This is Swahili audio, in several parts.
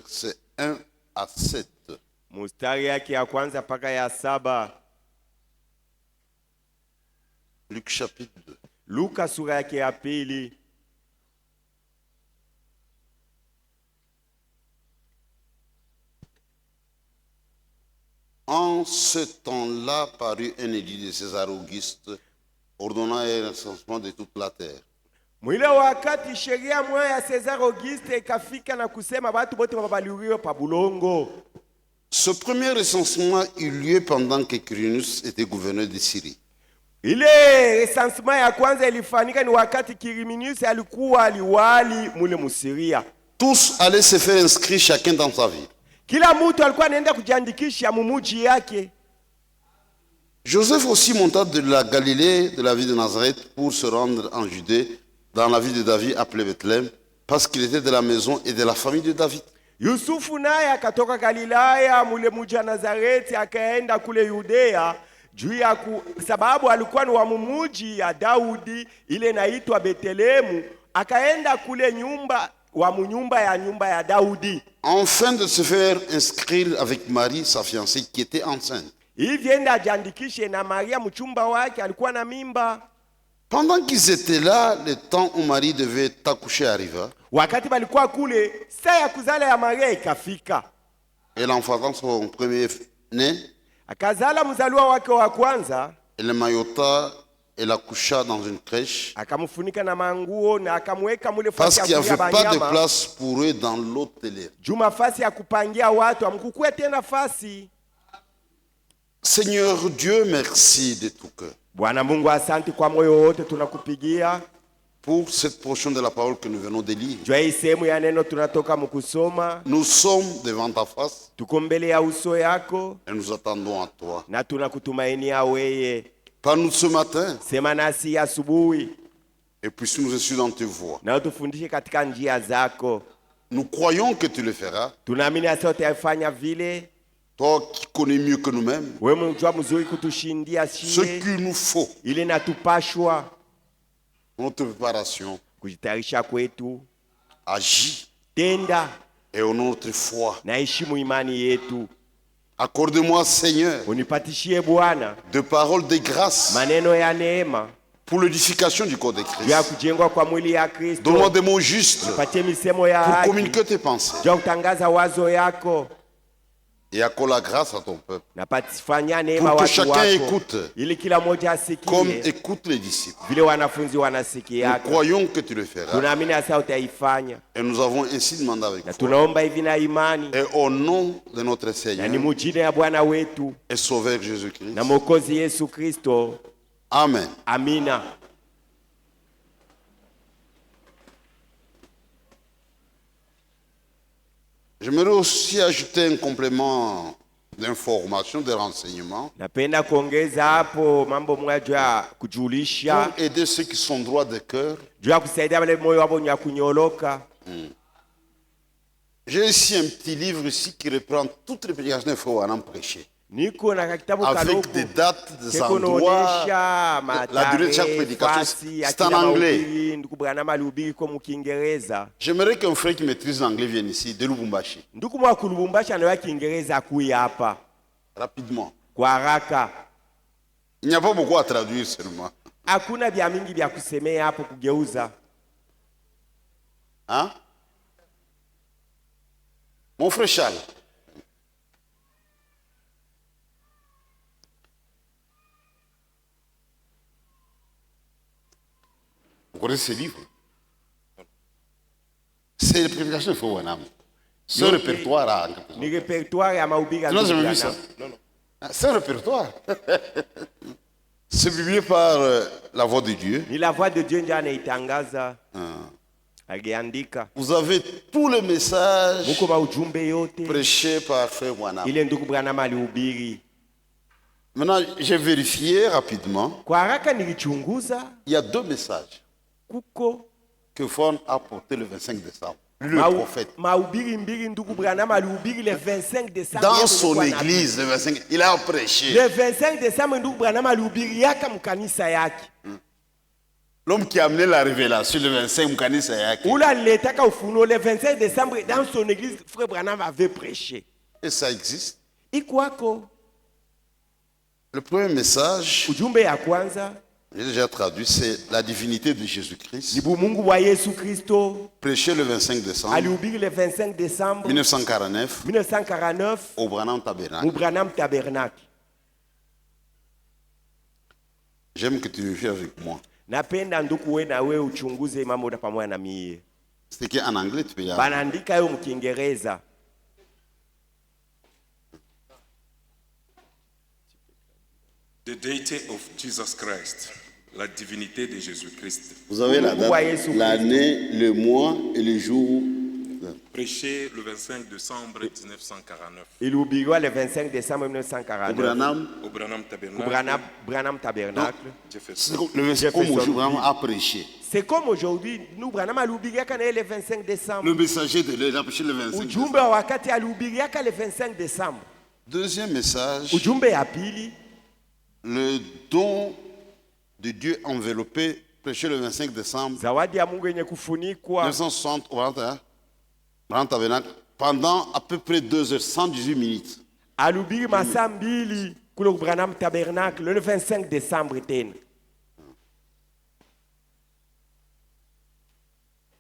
versets 1 à 7. Mustari yake ya kwanza mpaka ya 7. Luc chapitre 2. Luka sura yake ya pili. En ce temps-là parut un édit de César Auguste ordonnant un recensement de toute la terre. Mwile wakati sheria moja ya César Auguste ikafika na kusema watu wote wabaliuriwe pa bulongo. Ce premier recensement eut lieu pendant que Quirinius était gouverneur de Syrie. Ile recensement ya kwanza ilifanyika ni wakati Quirinius alikuwa liwali mule Musiria. Tous allaient se faire inscrire chacun dans sa ville. Kila mtu alikuwa anaenda kujiandikisha mumuji yake. Joseph aussi monta de la Galilée, de la ville de Nazareth, pour se rendre en Judée, dans la ville de David appelée Bethléem, parce qu'il était de la maison et de la famille de David. Yusufu naye akatoka Galilaya mule muji wa Nazareti akaenda kule Yudea juu ya sababu alikuwa ni wa mumuji ya Daudi ile inaitwa Bethlehemu, akaenda kule nyumba ya Daudi. Afin de se faire inscrire avec Marie, sa fiancée, qui était enceinte. Hivi enda ajiandikishe na Maria mchumba wake alikuwa na mimba. Pendant qu'ils étaient là, le temps où Marie devait accoucher arriva. Wakati balikuwa kule, saa ya kuzala ya Maria ikafika. Elle enfanta son premier-né. Akazala mzaliwa wake wa kwanza. Elle maillota et la coucha dans une crèche. Akamfunika na manguo na akamweka mule Parce fasi qu'il ya n'y avait kulia pas de banyama. place pour eux dans l'hôtel. Juma fasi ya kupangia watu amkukue tena fasi. Seigneur Dieu, merci de tout cœur. Bwana Mungu asante kwa moyo wote tunakupigia. Pour cette portion de la parole que nous venons de lire. Jua hii sehemu ya neno tunatoka mkusoma. Nous sommes devant ta face. Tuko mbele ya uso yako. Et nous attendons à toi. Na tunakutumainia wewe. Parle-nous ce matin. Sema nasi asubuhi. Et puissions nous suivre dans tes voies. Na utufundishe katika njia zako. Nous croyons que tu le feras. Tunaamini asa utafanya vile. Toi qui connais mieux que nous-mêmes. Wewe unajua mzuri kutushindia Ce shie. qu'il nous faut. Ile natupashwa. Notre préparation. Kujitayarisha kwetu. Agis. Tenda. Et au nom de notre foi. Na heshimu imani yetu. Accorde-moi, Seigneur, Unipatishie Bwana de paroles de grâce maneno ya neema pour l'édification du corps de ya Christ. kujengwa kwa mwili ya Kristo. Donne-moi des mots justes Nipatie misemo ya pour haki. communiquer tes pensées. Jua kutangaza wazo yako. Et accorde la grâce à ton peuple. Na patifanya neema Pour que watu chacun wako. écoute Ili kila mmoja comme asikie. écoutent les disciples. Vile wanafunzi Nous wanasikia. croyons que tu le feras. Tunaamini asa utaifanya. Et nous avons ainsi demandé avec Na foi. tunaomba hivi na imani. Et au nom de notre Na Seigneur ni mujine ya Bwana wetu et Sauveur Jésus-Christ. na Mwokozi Yesu Kristo. Amen. Amina. J'aimerais aussi ajouter un complément d'information, de renseignement Napenda kuongeza hapo mambo moja juu ya kujulisha, pour aider ceux qui sont droits de cœur. juu ya kusaidia wale moyo wao wenye kunyoloka. J'ai ici un petit livre ici qui reprend toutes les prédications qu'il faut en prêcher. Niko na kitabu Avec des dates, des keko endroits, naonesha la durée de chaque matarehe, prédication. fasi ya C'est en kila anglais. mahubiri. Ndugu Branham alihubiri kwa Kiingereza. J'aimerais qu'un frère qui maîtrise l'anglais vienne ici, de Lubumbashi, Ndugu mwa Lubumbashi anaelewa Kiingereza kuya hapa rapidement. kwa haraka. Il n'y a pas beaucoup à traduire seulement. Hakuna vya mingi vya kusemea hapo kugeuza. Hein? Mon frère Charles. Vous connaissez ce livre? C'est le prédication de Fouanam. Ce répertoire à... Ni repertoire ya mahubiri ya Tu n'as Ndugu jamais vu ça? Branham. Ah, c'est un répertoire. C'est publié par la voix de Dieu. Ni la voix de Dieu ndio anaitangaza. Aliandika. Vous avez tous les messages Muko maujumbe yote prêchés par Frère Wanam. ile Ndugu Branham alihubiri. Maintenant, j'ai vérifié rapidement. Kwa haraka nilichunguza, Il y a 2 messages kuko que Fon a portés le 25 décembre. Le prophète. mahubiri mbili Ndugu Branham alihubiri le 25 décembre. Dans son église, le 25, il a prêché. Le 25 décembre Ndugu Branham alihubiri yaka mkanisa yake. L'homme qui a amené la révélation le 25 mkanisa yake. Ule aliletaka ufunuo le 25 décembre dans son église, frère Branham avait prêché. Et ça existe. Ikwako. Le premier message, Ujumbe ya kwanza j'ai déjà traduit, c'est la divinité de ni Jésus-Christ. bumungu wa Yesu Kristo. Prêché le 25 décembre Alihubiri le 25 décembre 1949 1949 au Branham Tabernacle. mu Branham Tabernacle. J'aime que tu le fais avec moi. Napenda nduku we na we uchunguze mambo na pamoja na mie. C'est écrit en anglais, tu peux y aller. Banaandika yo mkiingereza. The deity of Jesus Christ, la divinité de Jésus-Christ, Vous avez la Mungu wa date, Yesu l'année, le mois et le jour. prêché le 25 décembre 1949 Ilihubiriwa le 25 décembre Au 1949 Branham, au Branham ku Tabernacle, Branham Tabernacle. Jefferson. le 25 comme aujourd'hui, Branham a prêché. C'est comme aujourd'hui, nous Branham alihubiriaka na le 25 décembre. Le messager de l'air a prêché le 25 Ujumbe décembre. wa wakati alihubiriaka le 25 décembre. Deuxième message, Ujumbe ya pili, le don de Dieu enveloppé, prêché le 25 décembre zawadi ya Mungu yenye kufunikwa 1960 au Branham Tabernacle, pendant à peu près 2 heures, 118 minutes. alihubiri masaa mbili kule ku Branham Tabernacle le 25 décembre tena.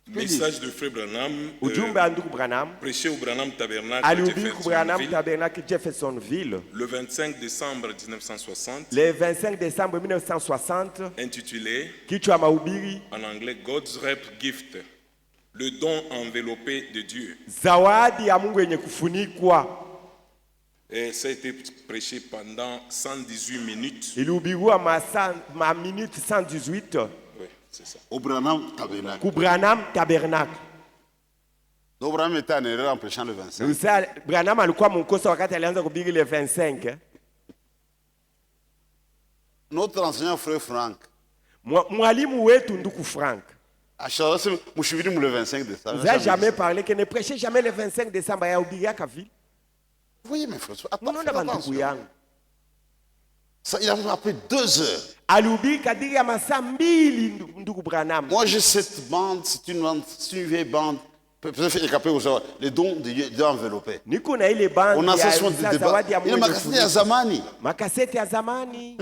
Message de Frère Branham, Ujumbe wa ndugu Branham prêché au Branham Tabernacle, alihubiri ku Branham Jeffersonville, Tabernacle Jeffersonville le 25 décembre 1960, le 25 décembre 1960. intitulé Kichwa mahubiri en anglais God's Rep Gift, le don enveloppé de Dieu. zawadi ya Mungu yenye kufunikwa. Et ça a été prêché pendant 118 minutes. Ilihubiriwa ma minute 118 Oui, c'est ça. Au Branham Tabernacle. ku Branham Tabernacle. Donc Branham était en erreur en prêchant le 25. Usa Branham alikuwa mkosa wakati alianza kuhubiri le 25. Notre enseignant frère Franck, Mwalimu wetu nduku Frank, à Charles, je suis venu le 25 décembre. vous n'avez jamais parlé que ne prêchez jamais le 25 décembre ya ubiriaka vile. Vous voyez mes frères, attends, Munaona faites banduku attention. yangu. Ça, il a appelé 2 heures. Alihubiri kadiri ya masaa mbili nduku Branham. Moi j'ai cette bande, c'est une vieille bande. Peut-être écapé aux gens, les dons de Dieu enveloppés. Niko na ile bandi On a ya ce son de Isa débat. zawadi ya Il y a Mungu makasete ya yenye zamani. makaseti ya zamani.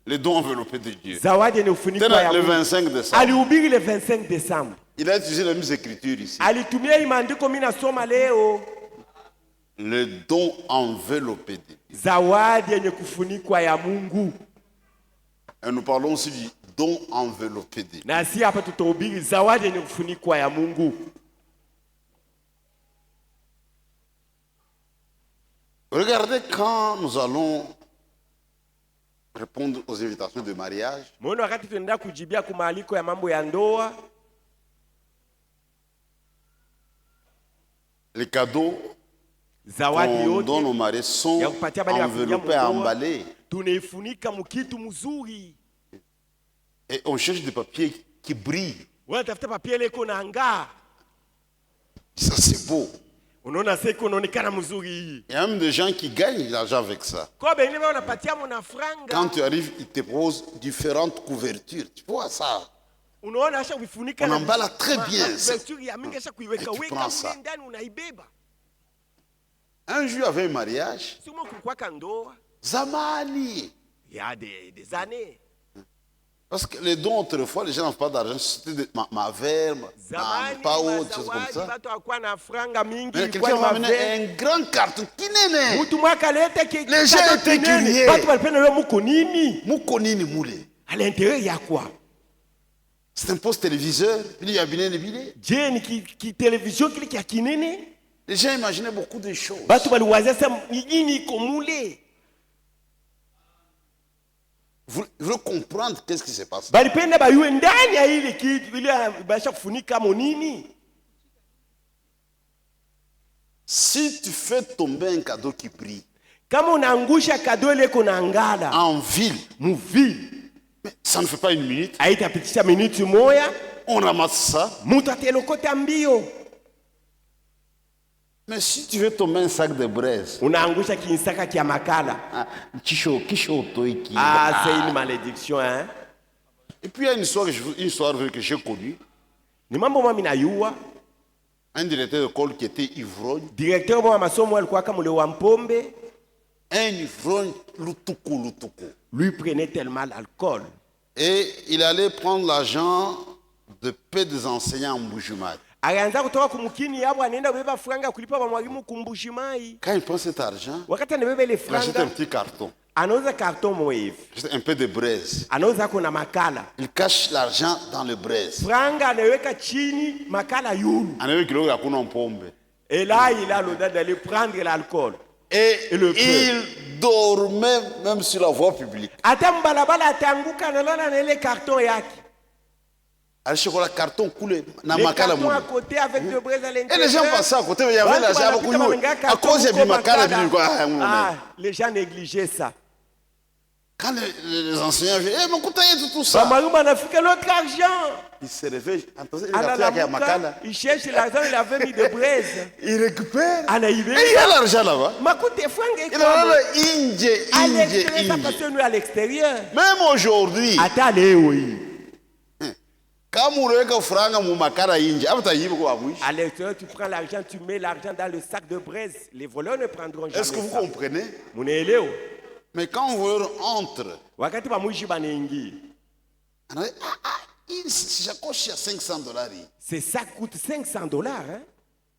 Les dons enveloppés de Dieu. Zawadi yenye kufunikwa ya Le Mungu. 25 décembre. Alihubiri le 25 décembre. Il a utilisé les mêmes écritures ici. Alitumia hii maandiko mimi nasoma leo. Le don enveloppé de Dieu. Zawadi yenye kufunikwa ya Mungu. Et nous parlons aussi du don enveloppé de Dieu. Na si hapa tutahubiri zawadi yenye kufunikwa ya Mungu. Regardez quand nous allons répondre aux invitations de mariage. Mbona wakati tunaenda kujibia kumaaliko ya mambo ya ndoa, Les cadeaux zawadi qu'on donne yote aux mariés sont ya kupatia bali ya kuingia enveloppés, mundoa, emballés. tunaifunika mkitu mzuri. Et on cherche des papiers qui brillent. Wanatafuta papia ile iko na ngaa. Ça, c'est beau. Unaona sasa iko inaonekana mzuri hii. Il y a même des gens qui gagnent de l'argent avec ça. Kwa bengine wao wanapatia mona franga. Quand tu arrives, ils te posent différentes couvertures. Tu vois ça? Unaona acha kuifunika On emballe très bien. Couverture ya mingi acha kuiweka Et tu weka prends ça. mle ndani unaibeba. Un jour, il y avait un mariage. Sio kulikuwa kandoa Zamani. il y a des années. Parce que les dons, autrefois, les gens n'avaient pas d'argent. C'était ma verre, Zamani pas autre chose comme zawadi ça. watu hawakuwa na franga mingi, Mais ilikuwa quelqu'un ni m'a amené mavere. un grand carton. Qui n'est Mtu mwaka lete Les gens étaient curieux. Watu walipenda leo muko nini? Moukonini moulé. À l'intérieur il y a quoi? C'est un poste téléviseur. Puis il y a bien les billets. Je ni ki television kile kia kinene. Les gens imaginaient beaucoup de choses. Batu baliwazia sasa nini iko mule. Vous voulez comprendre qu'est-ce qui se passe? Balipenda bayue ndani ya ile kitu ile basha kufunika monini. Si tu fais tomber un cadeau qui brille Kama unaangusha kado ile iko na ngala en ville, muvili, mais ça ne fait pas une minute. haitapitisha minuti moya, On ramasse ça. mtu atelokota mbio. Mais si tu veux tomber un sac de braise, Unaangusha kinsaka kia makala. kisho toiki. Ah, c'est une malédiction, hein? Et puis il y a une histoire que j'ai connue. Ni mambo mwa minayua. Un directeur d'école qui était ivrogne. Directeur wa masomo alikuwa kama ule wa mpombe. Un ivrogne lutuku. Lui prenait tellement l'alcool. Et il allait prendre l'argent de peu des enseignants en Mbuji-Mayi. Alianza kutoka kumukini yabo anaenda kubeba franga kulipa kwa mwalimu kumbushi-Mayi. Quand il prend cet argent, Wakati anabeba ile il achète un franga, petit carton. anauza carton moive. Un peu de braise. Anauza kuna makala. Il cache l'argent dans le braise. Franga anaweka chini, makala yulu. Anaweka kidogo ya kunywa pombe. Et là, il a l'audace d'aller prendre l'alcool. Et le il dormait même sur la voie publique. Ata mbalabala atanguka analala na ile carton yake. Alishika le carton coulé na Le makala carton à mou. côté avec le braise à l'intérieur. Et les gens passaient à côté, il y avait l'argent avec lui. À cause du makala, les gens négligeaient ça. Quand les enseignants viennent, mais écoutez tout ça. Mamaruma n'a fait que l'autre argent. Il se réveille, il a fait makala. Il cherche l'argent, il avait mis de braise. Il récupère. Et il y a l'argent là-bas. Il a à l'extérieur. Même aujourd'hui. Quand à l'extérieur, tu prends l'argent, tu mets l'argent dans le sac de braise. Les voleurs ne prendront jamais. Est-ce que vous comprenez? Mais quand un voleur entre, ça coûte $500. C'est ça coûte $500. Hein?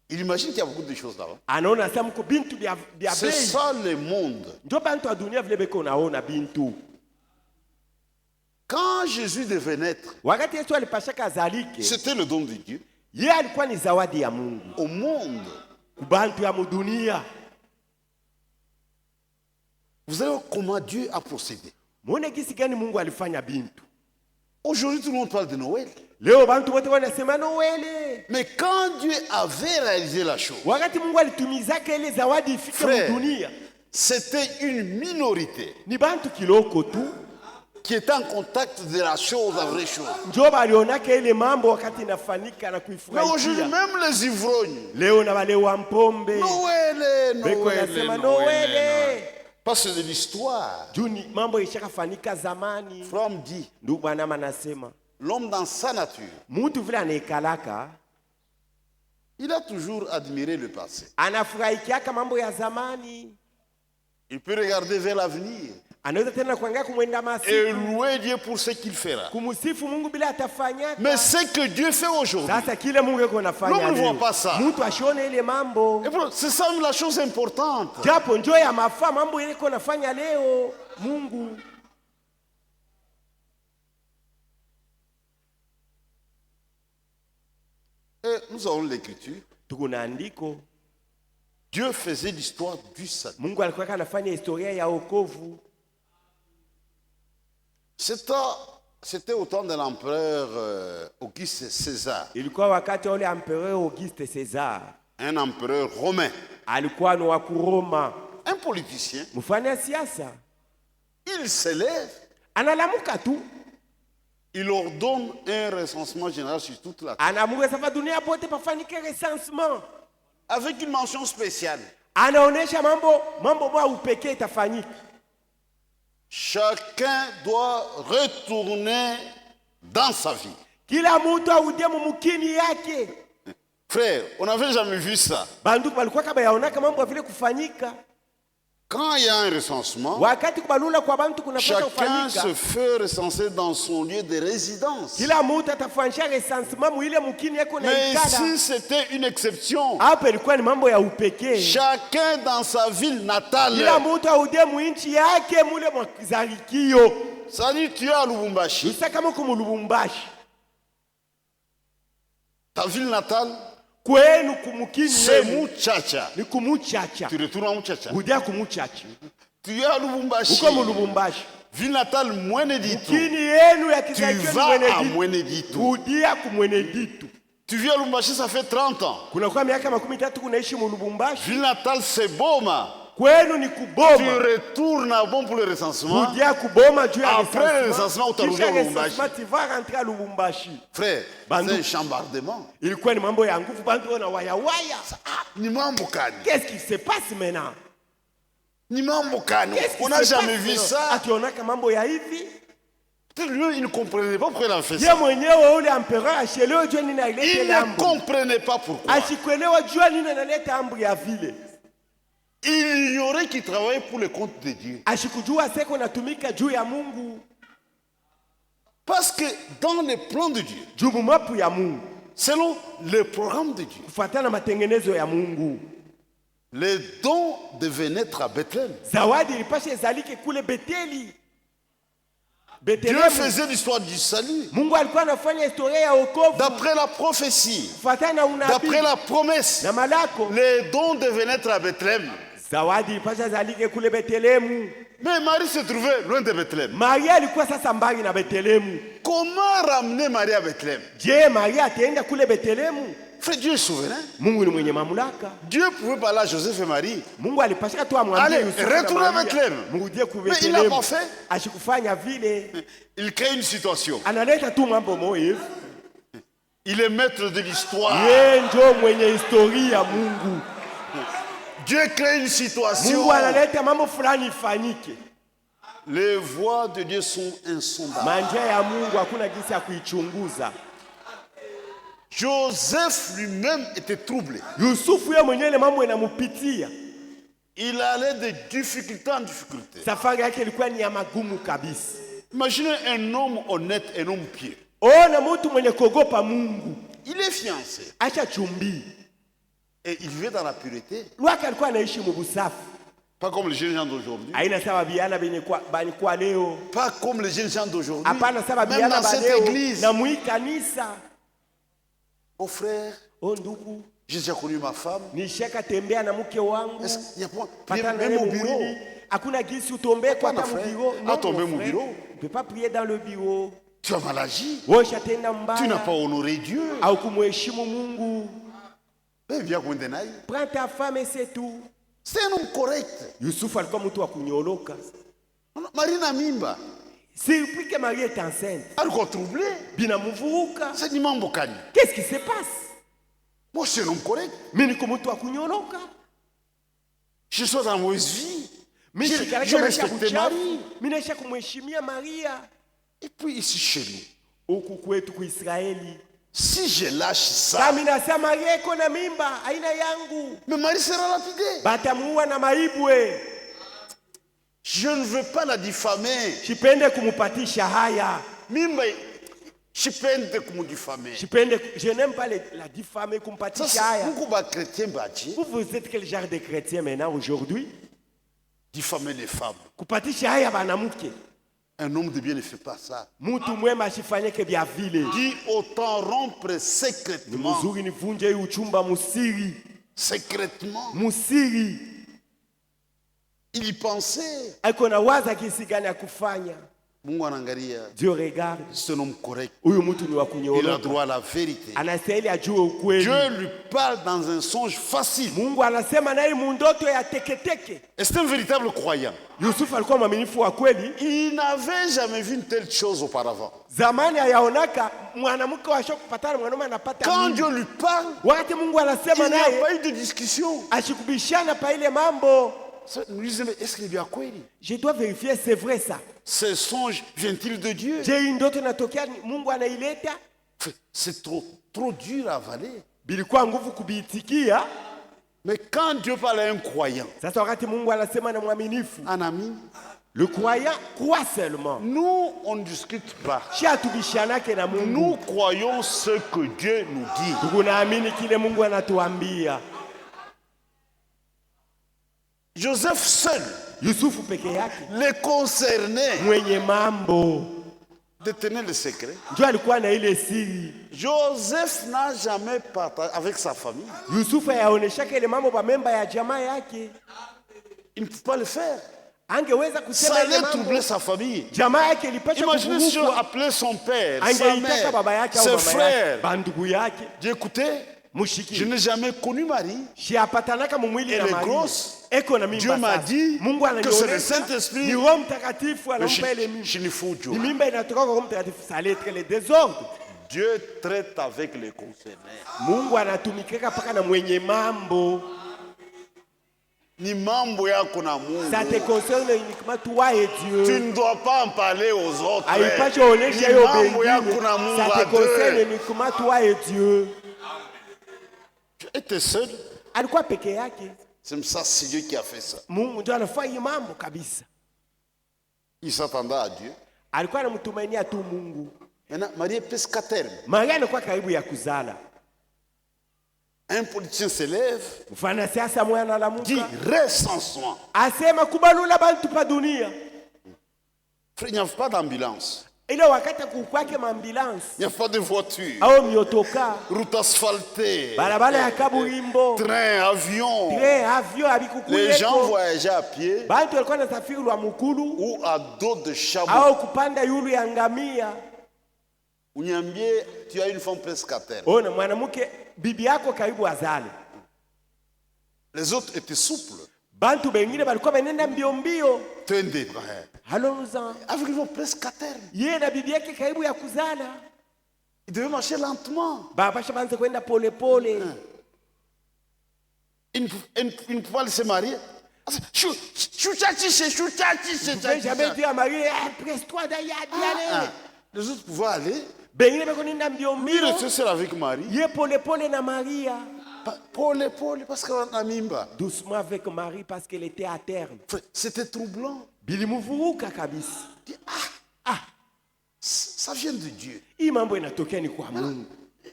Il imagine qu'il y a beaucoup de choses là-bas. C'est ça le monde. Quand Jésus devait naître, c'était le don de Dieu au monde. Vous savez comment Dieu a procédé? Aujourd'hui, tout le monde parle de Noël. Mais quand Dieu avait réalisé la chose, frère, c'était une minorité qui était en contact de la chose, la vraie chose. Mais aujourd'hui, même les ivrognes, Noël. Parce que c'est de l'histoire. From dit, l'homme dans sa nature, il a toujours admiré le passé. Il peut regarder vers l'avenir et louer Dieu pour ce qu'il fera. Mais ce que Dieu fait aujourd'hui, l'homme ne voit pas ça. C'est ça la chose importante. Et nous avons l'écriture. Dieu faisait l'histoire du salut. C'était au temps de l'empereur Auguste César. Un empereur romain. Un politicien. Il s'élève. Il ordonne un recensement général sur toute la terre. Avec une mention spéciale. Chacun doit retourner dans sa vie. Frère, on n'avait jamais vu ça. Quand il y a un recensement, chacun se fait recenser dans son lieu de résidence. Mais ici, c'était une exception. Chacun dans sa ville natale. Ça dit, tu es à Lubumbashi. Ta ville natale, c'est Muchacha. Tu retournes à Muchacha. Tu es à Lubumbashi. Ville natale Mweneditu. Tu vas à Mweneditu. Tu vis à Lubumbashi, ça fait 30 ans. Ville natale c'est Boma. Tu retournes à Bon pour le recensement. Après le recensement, tu vas rentrer à Lubumbashi. Frère, c'est un chambardement. Qu'est-ce qui se passe maintenant? On n'a jamais vu ça. Lui, il ne comprenait pas pourquoi il avait fait Ye ça. mwenyewe ule empereur ashelewa jua nini Il alileta ne amri. comprenait pas pourquoi. Ashikuelewa jua nini analeta amri ya vile. Il ignorait qu'il travaillait pour le compte de Dieu. Ashikujua seko natumika juu ya Mungu. Parce que dans le plan de Dieu, Juu mapu ya Mungu. selon le programme de Dieu, Kufuatana matengenezo ya Mungu. les dons devaient naître à Bethléem. Zawadi ilipasha izalike kule Beteli. Dieu Betlehemu. faisait l'histoire du salut. Mungu alikuwa anafanya historia ya wokovu. D'après la prophétie, Kufuatana na unabii. d'après la promesse, Na malako. les dons devaient naître à Bethléem. Zawadi ilipasha izalike kule Betlehemu. Mais Marie se trouvait loin de Bethléem. Maria alikuwa sasa mbali na Betlehemu. Comment ramener Marie à Bethléem? Je, Maria ataenda kule Betlehemu? Frère, Dieu est souverain. Mungu ni mwenye mamlaka. Dieu pouvait parler à Joseph et Marie. Mungu alipasha tu amwambie Allez, Yusufu na retournez à Maria, Bethléem. mrudie ku Mais il l'a Betlehemu. pas fait. Ashikufanya vile. Il crée une situation. Analeta tu mambo moyo hivi. Il est maître de l'histoire. Yeye ndio mwenye historia Mungu. Dieu crée une situation. Mungu analeta mambo fulani ifanyike. Les voies de Dieu sont insondables. Manja ya Mungu hakuna jinsi ya kuichunguza. Joseph lui-même était troublé. Yusufu yeye mwenyewe ile mambo inamupitia. Il allait de difficulté en difficulté. Safari yake ilikuwa ni ya magumu kabisa. Imaginez un homme honnête, un homme pieux. Ona mtu mwenye kuogopa Mungu. Il est fiancé Acha chumbi. et il vit dans la pureté. Lwaka alikuwa anaishi mubusafi. Pas comme les jeunes gens d'aujourd'hui. Haina sawa biana benye kwa bani kwa leo. Pas comme les jeunes gens d'aujourd'hui. Hapana sawa Même biana dans cette baleo église. na mwi kanisa. Oh frère, O ndugu, j'ai déjà connu ma femme. nishaka tembea na mke wangu. Est-ce qu'il y a pas Patana même au bureau? mwili. Hakuna gisi utombe kwa Hapana, hata frère. bureau. Ah, tomber mon frère. bureau. Tu peux pas prier dans le bureau. Tu as mal agi. Wewe ushatenda Tu mbaya. n'as pas honoré Dieu. Au kumheshimu Mungu. Mais viens qu'on dénaille. Prends ta femme et c'est tout. C'est un homme correct. Yusufu alikuwa mtu wa kunyoloka. Marie na mimba. Depuis que Marie est enceinte, Alikuwa troublé. binamuvuka. C'est ni mambo kani. Qu'est-ce qui se passe? Moi, je suis un homme correct. Mimi niko mtu wa kunyoloka. Je suis dans la mauvaise vie. Mimi Je sikaleka maisha respecte kuchafu. Marie. Mimi naisha kumheshimia Maria. Et puis ici chez nous, Huku kwetu ku Israeli. si je lâche ça, Kama nasema Maria iko na mimba, haina yangu. mais Marie sera lapidée. Batamuua na maibwe. Je ne veux pas la diffamer. Sipende kumupatisha haya. Mimba, shipende kumudifame. Je n'aime pas la diffamer, kumpatisha Sasa haya. Mungu ba chrétien bachi Vous êtes quel genre de chrétien maintenant aujourd'hui? diffamer les femmes. Kupatisha haya banamuke. Un homme de bien ne fait pas ça. Mtu mwema asifanyike vya vile. Dit autant rompre secrètement. Mzuri nivunje hii uchumba musiri. Secrètement. Musiri. Il y pensait. Aiko na waza kisi gani ya kufanya. Mungu anaangalia. Dieu regarde. C'est un homme correct. Huyu mtu ni wa Il a kunyoloka. droit à la vérité. Anastahili ajue ukweli. Dieu lui parle dans un songe facile. Mungu anasema naye mundoto ya teketeke. Et c'est un véritable croyant. Yusufu alikuwa mwaminifu wa kweli. Il n'avait jamais vu une telle chose auparavant. Zamani hayaonaka mwanamke wa shoko kupatana mwanaume anapata Quand mimba. Dieu lui parle, Wakati Mungu anasema il n'y a naye pas eu de discussion. ashikubishana pa ile mambo. Nous disons, mais est-ce qu'il est bien quoi? Je dois vérifier, c'est vrai ça. Ce songe vient-il de Dieu? Je hii ndoto natokea Mungu anaileta? C'est trop dur à avaler. Bilikuwa nguvu kubiitikia. Mais quand Dieu parle à un croyant, Sasa wakati Mungu anasema na mwaminifu, un ami, le croyant croit seulement. nous, on ne discute pas. Si atubishanake na Mungu, Nous croyons ce que Dieu nous dit. tunaamini kile Mungu anatuambia. Joseph seul, Yusufu peke yake les concernés, mwenye mambo détenait le secret. ndio alikuwa na ile siri. Joseph n'a jamais partagé avec sa famille. Yusufu yaoneshaka ile mambo kwa memba ya jamaa yake. Il ne peut pas le faire. Angeweza Ça kusema ile allait mambo. troubler sa famille. Jamaa yake ilipasha Imaginez si on kuvurugwa. appelait son père, sa Angeitaka baba mère, yake au ses mama yake, frères. bandugu yake, J'ai écouté, je mushiki. n'ai jamais connu Marie. Shiapatanaka mumwili Elle na est Maria. grosse. Eko na mimba. Dieu m'a sasa. dit Mungu que c'est le ananionyesha Saint-Esprit. ni Roho Mtakatifu Mais anampa ile mimba. je n'y fous Dieu. Ni mimba inatoka kwa Roho Mtakatifu, ça allait être le désordre. Dieu traite avec les concernés. Mungu anatumikaka paka na mwenye mambo. Ni mambo yako na Mungu. Ça te concerne uniquement toi et Dieu. Tu ne dois pas en parler aux autres. Haipashi onesha hiyo bengine. Ça te concerne deux. uniquement toi et Dieu. Tu étais seul. Alikuwa peke yake. C'est ça, c'est Dieu qui a fait ça. Mungu ndio anafanya mambo kabisa. Il s'attendait à Dieu. Alikuwa anamtumainia tu Mungu. Maintenant, Marie est presque à terme. Maria alikuwa karibu ya kuzala. Un politicien se lève, Mfanasiasa mwana la Mungu dit reste sans soin. asema kubalula bantu pa dunia. Frère, il n'y a pas d'ambulance. Ile wakati kukwake maambulance. Il n'y a pas de voiture. Au miotoka. Route asphaltée. Barabara ya kaburimbo. Train, avion. Abikukuye. Les gens voyageaient à pied. Bantu walikuwa nasafiri lwa mukulu. Ou à dos de chameau. Au kupanda yulu ya ngamia. Unyambie, tu as une femme presque à terre. Ona mwanamke bibi yako karibu azale. Les autres étaient souples. Bantu bengine balikuwa benenda mbio mbio. Twende. Allons-en. Avec une femme presque à terre. Yeye na bibi yake karibu ya kuzala. Il devait marcher lentement. Baba shabanza kwenda pole pole. Il ne pouvait pas se marier. Jamais dit à Marie, presse-toi d'aller. Les autres pouvaient aller. Bengine bekonenda mbio mbio. Il était seul avec Marie. Yeye pole pole na Maria. Pole pole parce qu'elle a mimba. Doucement avec Marie parce qu'elle était à terme. C'était troublant. Bilimuvuruka kabisa. Ça vient de Dieu. Hii mambo inatokea ni kwa Mungu.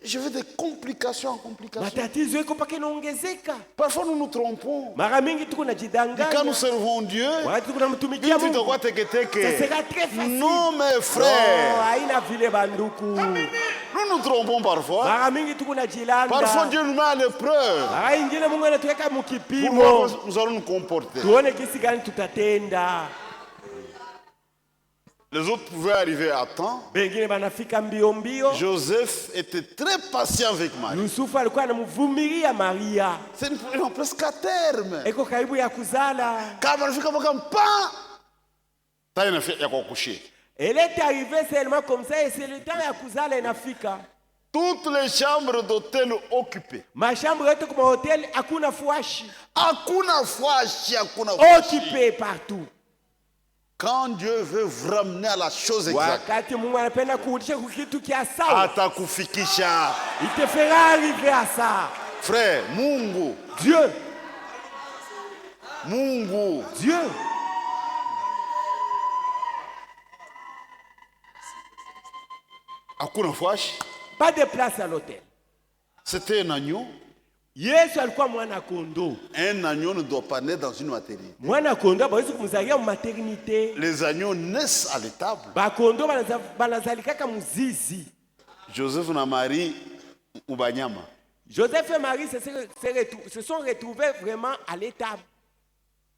Je veux des complications en complications. Matatizo yako paka inaongezeka. Parfois nous nous trompons. Mara mingi tuko najidanganya. Quand nous servons Dieu, wakati tuko namtumikia Mungu. Ça sera très facile. Non mes frères. Haina vile banduku. Nous nous trompons parfois. Mara mingi tuko najilanda. Parfois Dieu nous met à l'épreuve. Mara ingine Mungu anatuweka mkipimo. Nous allons nous comporter. Tuone kisi gani tutatenda. Les autres pouvaient arriver à temps. Bengine banafika mbio mbio. Joseph était très patient avec Marie. Yusufu alikuwa anamvumilia Maria. C'est presque à terme. Eko karibu ya kuzala. Kama alifika mpaka mpa. Tayari inafika ya kukusha. Elle est arrivée seulement comme ça et c'est le temps ya kuzala inafika. Toutes les chambres d'hôtel occupées. Mashamba yote kwa hotel hakuna fuashi. Hakuna fuashi, hakuna fuashi. Occupé partout. Quand Dieu veut vous ramener à la chose exacte, wakati Mungu anapenda kurudisha kitu kia sawa, atakufikisha. Il te fera arriver à ça. Frère, Mungu. Dieu. Mungu. Dieu. Hakuna fuashi. Pas de place à l'hôtel. C'était un agneau. Yesu alikuwa mwana kondoo. Un agneau ne doit pas naître dans une maternité. Mwana kondoo hawezi kumzalia mu maternité. Les agneaux naissent à l'étable. Ba kondoo banazalikaka muzizi. Joseph na Marie ubanyama. Joseph et Marie se sont retrouvés vraiment à l'étable.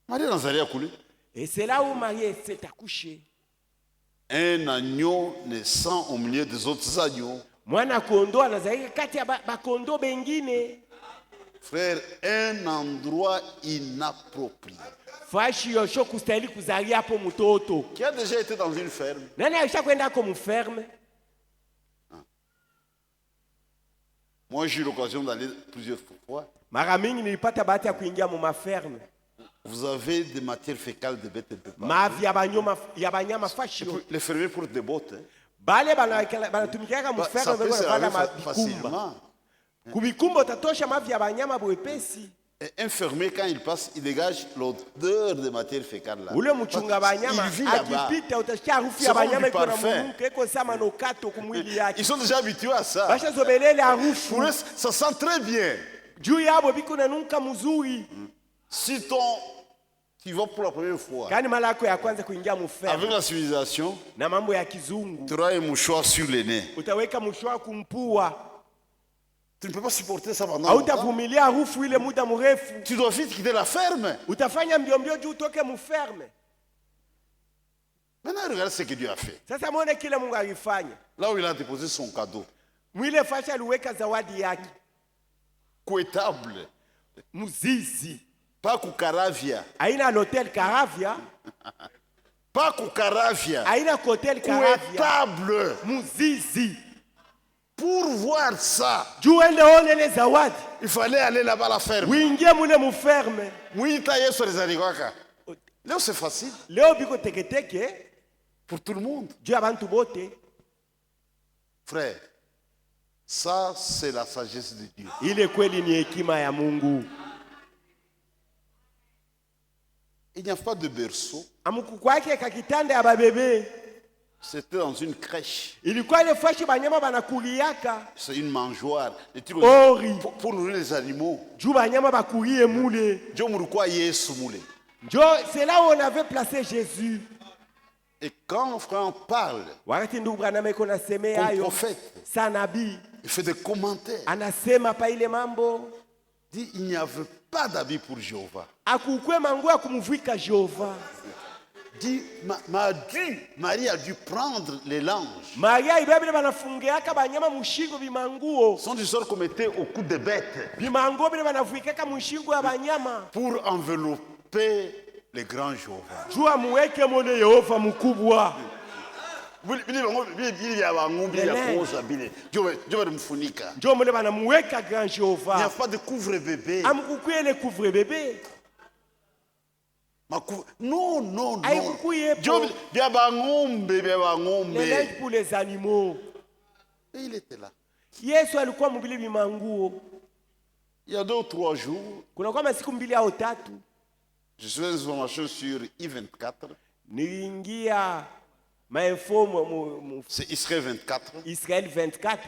Marie nazalia kule. Et c'est là où Marie s'est accouchée. Un agneau naissant au milieu des autres agneaux. Mwana kondoo anazalika kati ya ba kondoo bengine. Frère, un endroit inapproprié. Fashi yosho kustahili kuzalia hapo mtoto. Qui a déjà été dans une ferme? Nani alishakwenda kwa mferme? Moi, j'ai eu l'occasion d'aller plusieurs fois. Mara mingi nilipata bahati ya kuingia mu maferme. Vous avez des matières fécales de bêtes et de bêtes. Mavi ya banyama fashi. Les fermiers portent des bottes. Bale banatumikaka mu ferme beko na bala mabikumba. Kubikumba utatosha mavi ya banyama bwepesi. Un fermier, quand il passe, il dégage l'odeur de matière fécale là. Ule mchunga banyama akipita utasikia harufu ya banyama iko na mumuke iko sama nokato kumwili yake. Ils sont déjà habitués à ça. Basha zobelele harufu. Ça sent très bien. Juu yabo biko na nuka mzuri. Si tu vas pour la première fois kani mara yako ya kwanza kuingia mu ferme avec la civilisation, na mambo ya kizungu, tu auras un mouchoir sur le nez. Utaweka mshwa kumpua. Tu ne peux pas supporter ça pendant longtemps. Hautavumilia harufu ile muda mrefu. Tu dois vite quitter la ferme. Utafanya mbio mbio juu utoke mu ferme. Maintenant, regarde ce que Dieu a fait. Sasa muone kile Mungu alifanya. Là où il a déposé son cadeau. Mwile fashi aliweka zawadi yake. Couetable. Muzizi. Pas kukaravia. Aina l'hôtel Caravia. Pas kukaravia. Aina hotel Caravia. Couetable. Muzizi. Pour voir ça, juu ende one les zawadi, il fallait aller là-bas à la ferme. uingie mule muferme. Mwita Yesu alizaliwaka. Leo c'est facile Leo biko teketeke pour tout le monde. juu abantu bote. Frère, ça c'est la sagesse de Dieu. Ile kweli ni hekima ya Mungu. Il n'y a pas de berceau. Amuku kwake kakitanda ya babebe. C'était dans une crèche. Ilikuwa ile fashi banyama banakuliaka. C'est une mangeoire. Ori. Pour nourrir les animaux. Juu banyama bakulie mule. Dieu murukwa Yesu mule. C'est là où on avait placé Jésus. Et quand frère parle, Wakati ndugu Branham iko naseme comme hayo, prophète, sa nabii il fait des commentaires. anasema pa ile mambo. Il dit il n'y avait pas d'habit pour Jéhovah. Akukwe mangu ya kumuvika Jehova. Dit Marie a dû prendre les langes. Maria ibabile banafungeaka banyama mushingo bimanguo. Sont du sort qu'on mettait au cou des bêtes. Bimanguo bile banafuikaka mushingo ya banyama. Pour envelopper les grands Jéhovah. Jua muweke mone Yehova mkubwa. Njo mone banamuweka grand Il n'y a Jehova. pas de couvre-bébé. Amkukuye le couvre bébé. Non, non, non. Aikukuye Dieu, pour bien bangombe, bien bangombe. les linges pour les animaux. Et il était là. Yesu alikuwa mbili bimanguo. Il y a 2 ou 3 jours, Kuna kama siku mbili au tatu je suis une information sur I24. niliingia mainfo C'est Israël 24. Israël 24.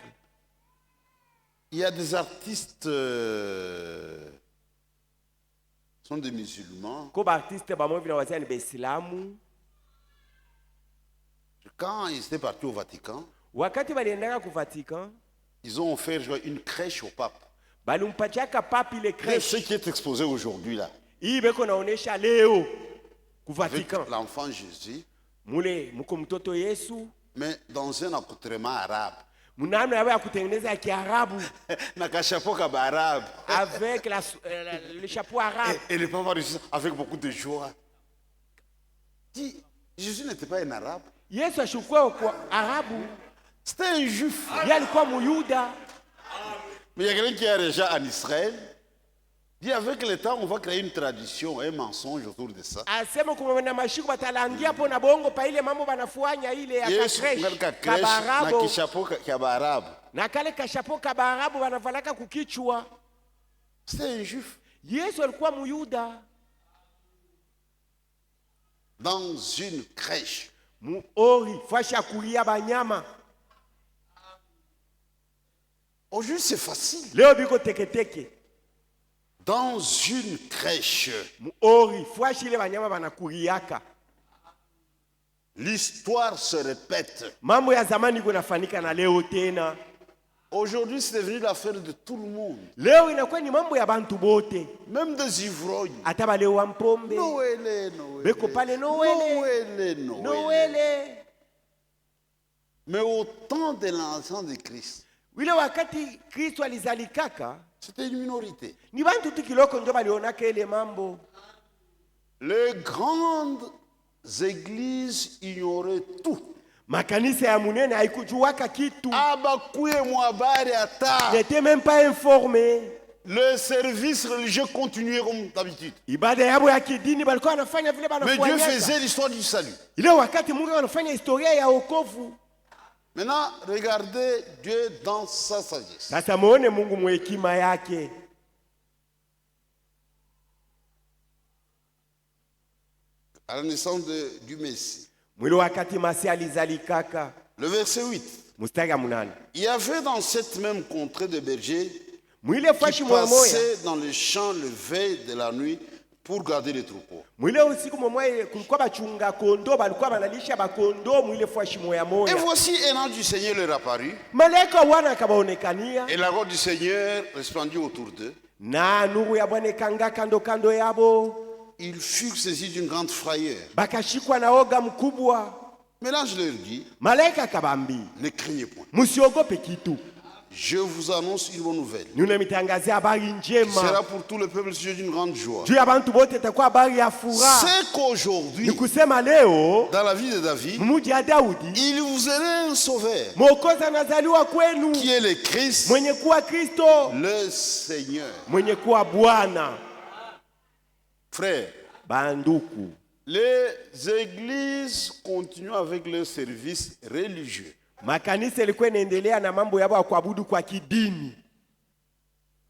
Il y a des artistes, sont des musulmans. Ko artiste bamwe vina wazia ni Baislamu. Quand ils étaient partis au Vatican, Wakati baliendaka ku Vatican, ils ont offert une crèche au pape. balimpatiaka papi ile Ce crèche. qui est exposé aujourd'hui là, Hii beko naonesha leo ku avec Vatican. l'enfant Jésus, Mule muko mtoto Yesu. mais dans un accoutrement arabe. Mnamna ya kutengeneza ya Kiarabu Na chapeau arabe. avec le chapeau arabe. Et le papa réussit avec beaucoup de joie. Dit, Jésus n'était pas un arabe. Yesu ashukua kwa Arabu. C'était un juif. Yeye alikuwa Muyuda. Mais il y a quelqu'un qui est déjà en Israël. Dit, avec le temps, on va créer une tradition, un mensonge autour de ça. Asema kumwena mashiku batalangia po na bongo pa ile mambo banafanya ile ya Yesu kakresh ngalika kresh na kabarabo kishapo kya Baarabu. na kale kashapo kabarabu banavalaka kukichwa. C'était un juif. Yesu alikuwa Muyuda. Dans une crèche. Muori fasha kulia banyama. Aujourd'hui, c'est facile. Leo biko teketeke. Dans une crèche. Muori fasha ile banyama banakuliaka. L'histoire se répète. Mambo ya zamani kunafanika na leo tena. Aujourd'hui, c'est devenu l'affaire de tout le monde. Leo inakuwa ni mambo ya bantu bote. Même des ivrognes. Hata bale wa mpombe. Noël, Noël. Beko pale Noël. Noël. Mais au temps de l'enfant de Christ, Wile wakati Kristo alizalikaka, c'était une minorité. ni bantu tu kiloko ndio balionaka ile mambo. Les grandes églises ignoraient tout. Makanisa ya munene haikujuaka kitu. Abakuye mwabari ata. N'était même pas informé. Le service religieux continuait comme d'habitude. Ibada yabo ya kidini balikuwa wanafanya vile Mais Dieu banafanya. faisait l'histoire du salut. Ile wakati Mungu anafanya historia ya wokovu. Maintenant, regardez Dieu dans sa sagesse. Sasa muone Mungu mwekima yake. À la naissance du Messie. Mwile wakati Masi alizalikaka. Le verset 8. Mustari ya munane. Il y avait dans cette même contrée de bergers Mwile qui fashi mwa moya. passaient dans les champs le veille de la nuit pour garder les troupeaux. Mwile usiku mmoja kulikuwa bachunga kondo balikuwa banalisha bakondo mwile fashi moya Et moya. voici un ange du Seigneur leur apparut. Malaika wana akabaonekania. Et la gloire du Seigneur resplendit autour d'eux. Na nuru ya Bwana kanga kando kando yabo. Ils furent saisis d'une grande frayeur. Bakashikwa na oga mkubwa. Mais l'ange leur dit, Malaika akabambi, ne craignez point. musiogope kitu. Je vous annonce une bonne nouvelle. Nimetangazia habari njema. Sera pour tout le peuple sujet d'une grande joie. Juu ya bantu bote itakuwa habari ya furaha. C'est qu'aujourd'hui, Ni kusema leo, dans la vie de David, mji ya Daudi, il vous est un sauveur, Mwokozi anazaliwa kwenu, qui est le Christ, mwenye kuwa Kristo, le Seigneur. mwenye kuwa Bwana. Frère, Banduku, les églises continuent avec leur service religieux. makanisa ilikuwa inaendelea na mambo yao ya kuabudu kwa kidini.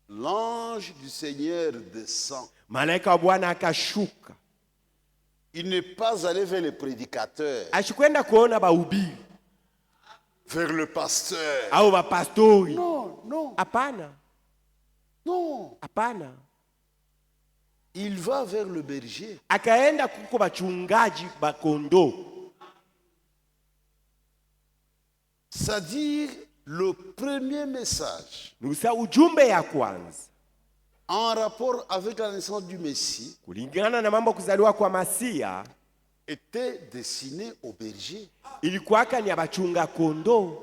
L'ange du Seigneur descend. Malaika wa Bwana akashuka. Il n'est pas allé vers les prédicateurs, Ashikwenda kuona bahubiri vers le pasteur. au bapastori. Non, non, Hapana, non. hapana. Il va vers le berger. Akaenda kuko bachungaji bakondo. C'est-à-dire le premier message Nusa ujumbe ya kwanza en rapport avec la naissance du Messie kulingana na mambo kuzaliwa kwa Masia était destiné au berger. ilikuwaka ni abachunga kondo.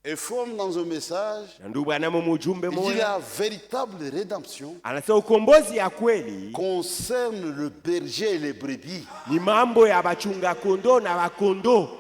Et forme dans un message, Na ndugu bwana mu ujumbe il dit moja la véritable rédemption anasema ukombozi ya kweli concerne le berger et les brebis. ni mambo ya bachunga kondo na bakondo.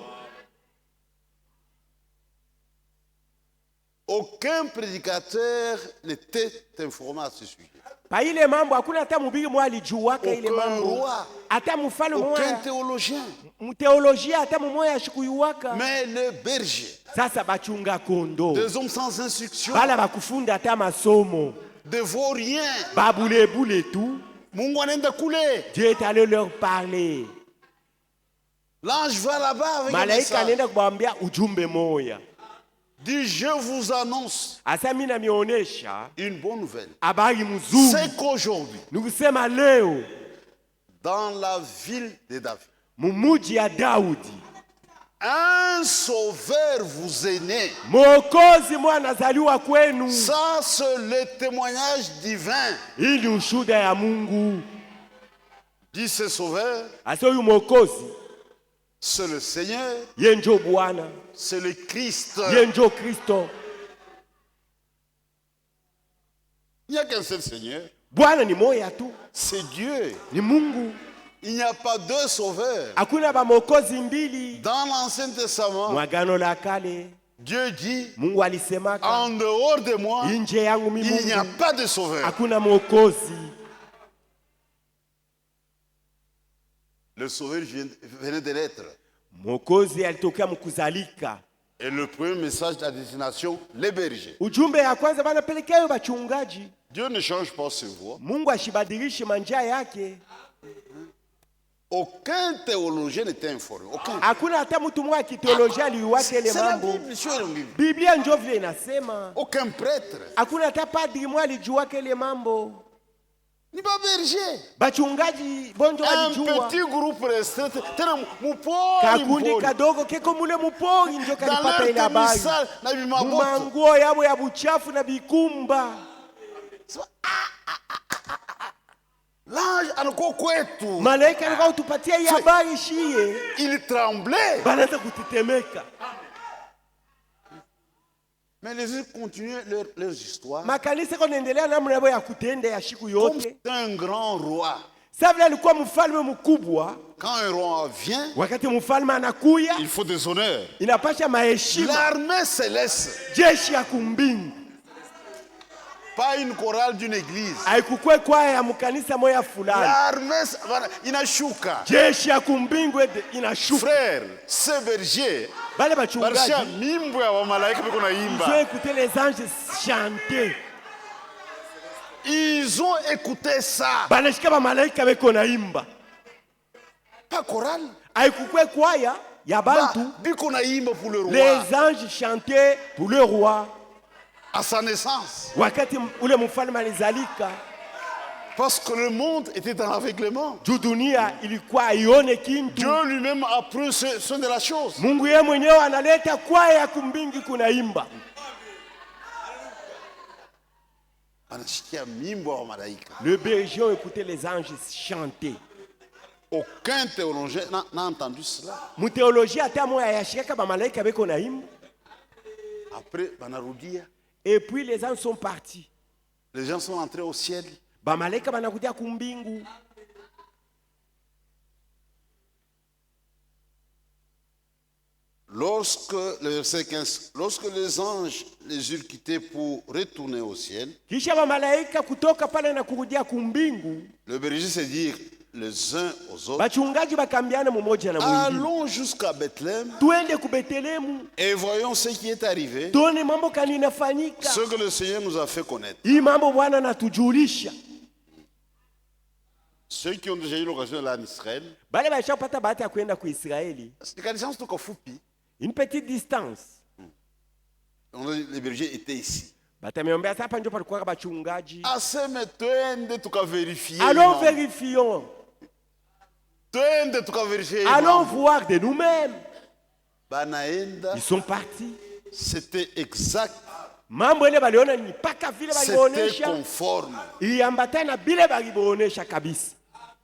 Aucun prédicateur n'était informé à ce sujet. Pa ile mambo hakuna hata mhubiri mmoja alijuaka ile Aucun mambo. roi, Hata mfalme aucun mmoja, théologien. mteolojia hata mmoja ashikuyuaka. Mais les bergers, Sasa bachunga kondo des hommes sans instruction, bala bakufunda hata masomo de vauriens, babulebule tu, Mungu anaenda kule. Dieu est allé leur parler. L'ange va là-bas avec un Malaika message. anaenda kumwambia ujumbe moya. Dit, je vous annonce Asa mimi namionesha une bonne nouvelle. habari mzuri. C'est qu'aujourd'hui, Nikusema leo dans la ville de David, mumuji ya Daudi un sauveur vous est né. Mwokozi mwana anazaliwa kwenu. Ça, c'est le témoignage divin. Hii ni ushuhuda ya Mungu. Dit ce sauveur, Asa huyu Mwokozi c'est le Seigneur, yeye ndio Bwana, c'est le Christ. yeye ndio Kristo. Il n'y a qu'un seul Seigneur, Bwana ni moya tu, c'est Dieu. ni Mungu. Il n'y a pas deux sauveurs. Hakuna ba Mwokozi mbili. Dans l'Ancien Testament, Mwagano la kale Dieu dit, Mungu alisemaka, en dehors de moi, nje yangu mimi il n'y a Mungu pas de sauveur. hakuna Mwokozi. Le sauveur venait de l'être. Mwokozi alitokea mkuzalika. Et le premier message de la destination, les bergers. Ujumbe ya kwanza banapelekea bachungaji. Dieu ne change pas ses voies. Mungu ashibadilishe manjia yake. Aucun théologien n'était informé. Aucun. Hakuna hata mtu mmoja kiteolojia aliuwake ile C'est la mambo. Bible, sio la Bible. Biblia ndio vile inasema. Aucun prêtre. Hakuna hata padri mmoja alijuake ile mambo. Ni pas berger. Bachungaji bonjo Un walijua. petit groupe restreint. Tena mupori. Kakundi kadogo keko mule mupori ndio kalipata ile habari. Na bimaboto. Mumanguo yabo ya buchafu na bikumba. L'ange anakuwa kwetu. Malaika alikuwa utupatia hii habari shie. Il tremblait. Banaanza kutetemeka. Mais les autres continuaient leurs histoires. Makanisa konaendelea namna yao ya kutenda ya siku Comme yote. c'est un grand roi. Sasa alikuwa mfalme mkubwa. Quand un roi vient, Wakati mfalme anakuya, il faut des honneurs. inapasha maheshima. L'armée céleste, Jeshi ya kumbingu. pas une chorale d'une église. Haikukwe kwaya ya mkanisa moya fulani. L'armée inashuka. Jeshi ya kumbingu inashuka. Frère, ces bergers, Bale barisha bachungaji, mimbo ya malaika biko ils ont naimba. écouté les anges chanter. Ils ont écouté ça. Banashika ba malaika beko naimba. Pas chorale. Haikukwe kwaya ya bantu. Biko naimba pour le roi. Les anges chantaient pour le roi. À sa naissance. Wakati ule mfalme alizalika, Parce que le monde était dans l'aveuglement. juu dunia ilikuwa ione kintu. Dieu lui-même a pris ce de la chose. Mungu yeye mwenyewe analeta kwaya ya kumbingi kunaimba. Anashikia mimbo wa malaika. Le berger ont écouté les anges chanter. Aucun théologien n'a entendu cela. Mu théologie ata moya yashika ba malaika beko na imba. Après, banarudia. Et puis les gens sont partis. Les gens sont entrés au ciel. Ba malaika banakudia kumbingu. Lorsque, le verset 15, lorsque les anges les eurent quittés pour retourner au ciel, Kisha ba malaika kutoka pale na kurudia kumbingu. le berger s'est dit les uns aux autres, Bachungaji bakambiana mmoja na mwingine. allons jusqu'à Bethléem Tuende ku Betlehemu. et voyons ce qui est arrivé, Tuone mambo kani inafanyika. ce que le Seigneur nous a fait connaître. Hii mambo Bwana anatujulisha. Ceux qui ont déjà eu l'occasion d'aller en Israël, Bale bashapata bahati ya kwenda ku Israeli. c'est une distance tout fupi. Une petite distance. Les bergers étaient ici. Batameombea sasa ndio palikuwa bachungaji. Aseme twende tukaverifier. Allons vérifions. Twende tukaverifier. Allons voir de nous-mêmes. Banaenda. Ils sont partis. C'était exact. Mambo ile baliona ni paka vile C'était balionesha. conforme. Iambatana bile balionesha kabisa.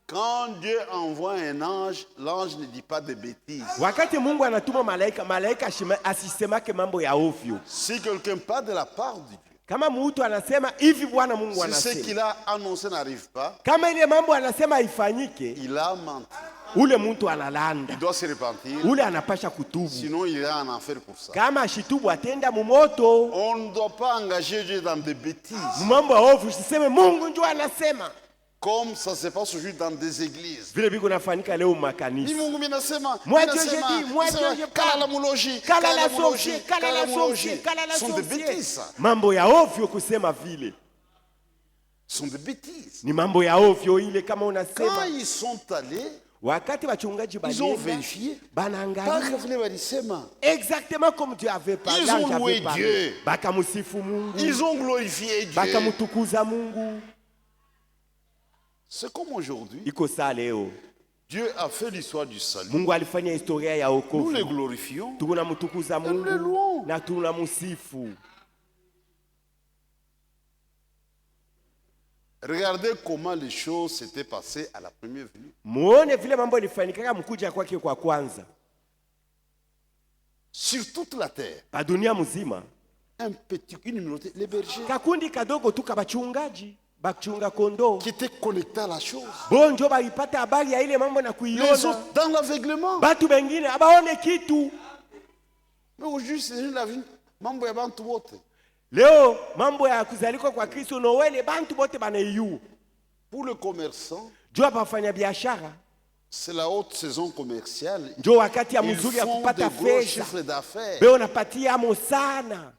Quand Dieu envoie un ange, l'ange ne dit pas de bêtises. Wakati Mungu anatuma malaika, malaika asisemake mambo ya ovyo. Si quelqu'un parle de la part de Dieu, Kama mtu anasema hivi Bwana Mungu si ce anasema. qu'il a annoncé n'arrive pas, Kama ile mambo anasema ifanyike, il a menti. ule mtu analanda. Il doit se repentir, Ule anapasha kutubu. sinon il ira en enfer pour ça. Kama ashitubu atenda mumoto. On ne doit pas engager Dieu dans des bêtises, Mambo ya ovyo usiseme Mungu ndio anasema. comme ça se passe aujourd'hui dans des églises. Vile biko nafanyika leo Ni makanisa. Mungu minasema, Moi Dieu je dis, moi Dieu je kala la parle. moulogie, Kala la sorcier, kala la sorcier, kala la Ce sont des sorcier. bêtises, ça. Mambo ya ovyo kusema vile. Ce sont des bêtises. Ni mambo ya ovyo ile kama Quand unasema. ils sont allés, Wakati wachungaji ils ont balienda, vérifié. banaangalia exactement comme Dieu avait parlé. Ils ont loué Dieu. Bakamusifu Mungu. Ils ont glorifié Dieu. Bakamutukuza Mungu. C'est comme aujourd'hui. Iko saa leo. Dieu a fait l'histoire du salut. Mungu alifanya historia ya Nous wokovu. les glorifions. Tunamtukuza Nous les Mungu louons. na tunamusifu. Regardez comment les choses s'étaient passées à la première venue. Muone vile mambo ilifanyika mkuja kwake kwa kwanza. Sur toute la terre, Pa dunia mzima. une minorité, les bergers, Kakundi kadogo tu kabachungaji. Bachunga kondoo. qui étaient connectés à la chose. Bonjo balipata habari ya ile mambo na Les kuiona. autres, dans l'aveuglement. Batu bengine abaone kitu. Mais aujourd'hui, c'est la vie. Mambo ya bantu wote. Leo mambo ya kuzaliko kwa Kristo Noeli bantu bote banaiyu. Pour le commerçant, Jua bafanya biashara. c'est la haute saison commerciale. Njo wakati ya Ils mzuri ya font kupata de gros fedha. chiffres d'affaires. Beo napatia amo sana.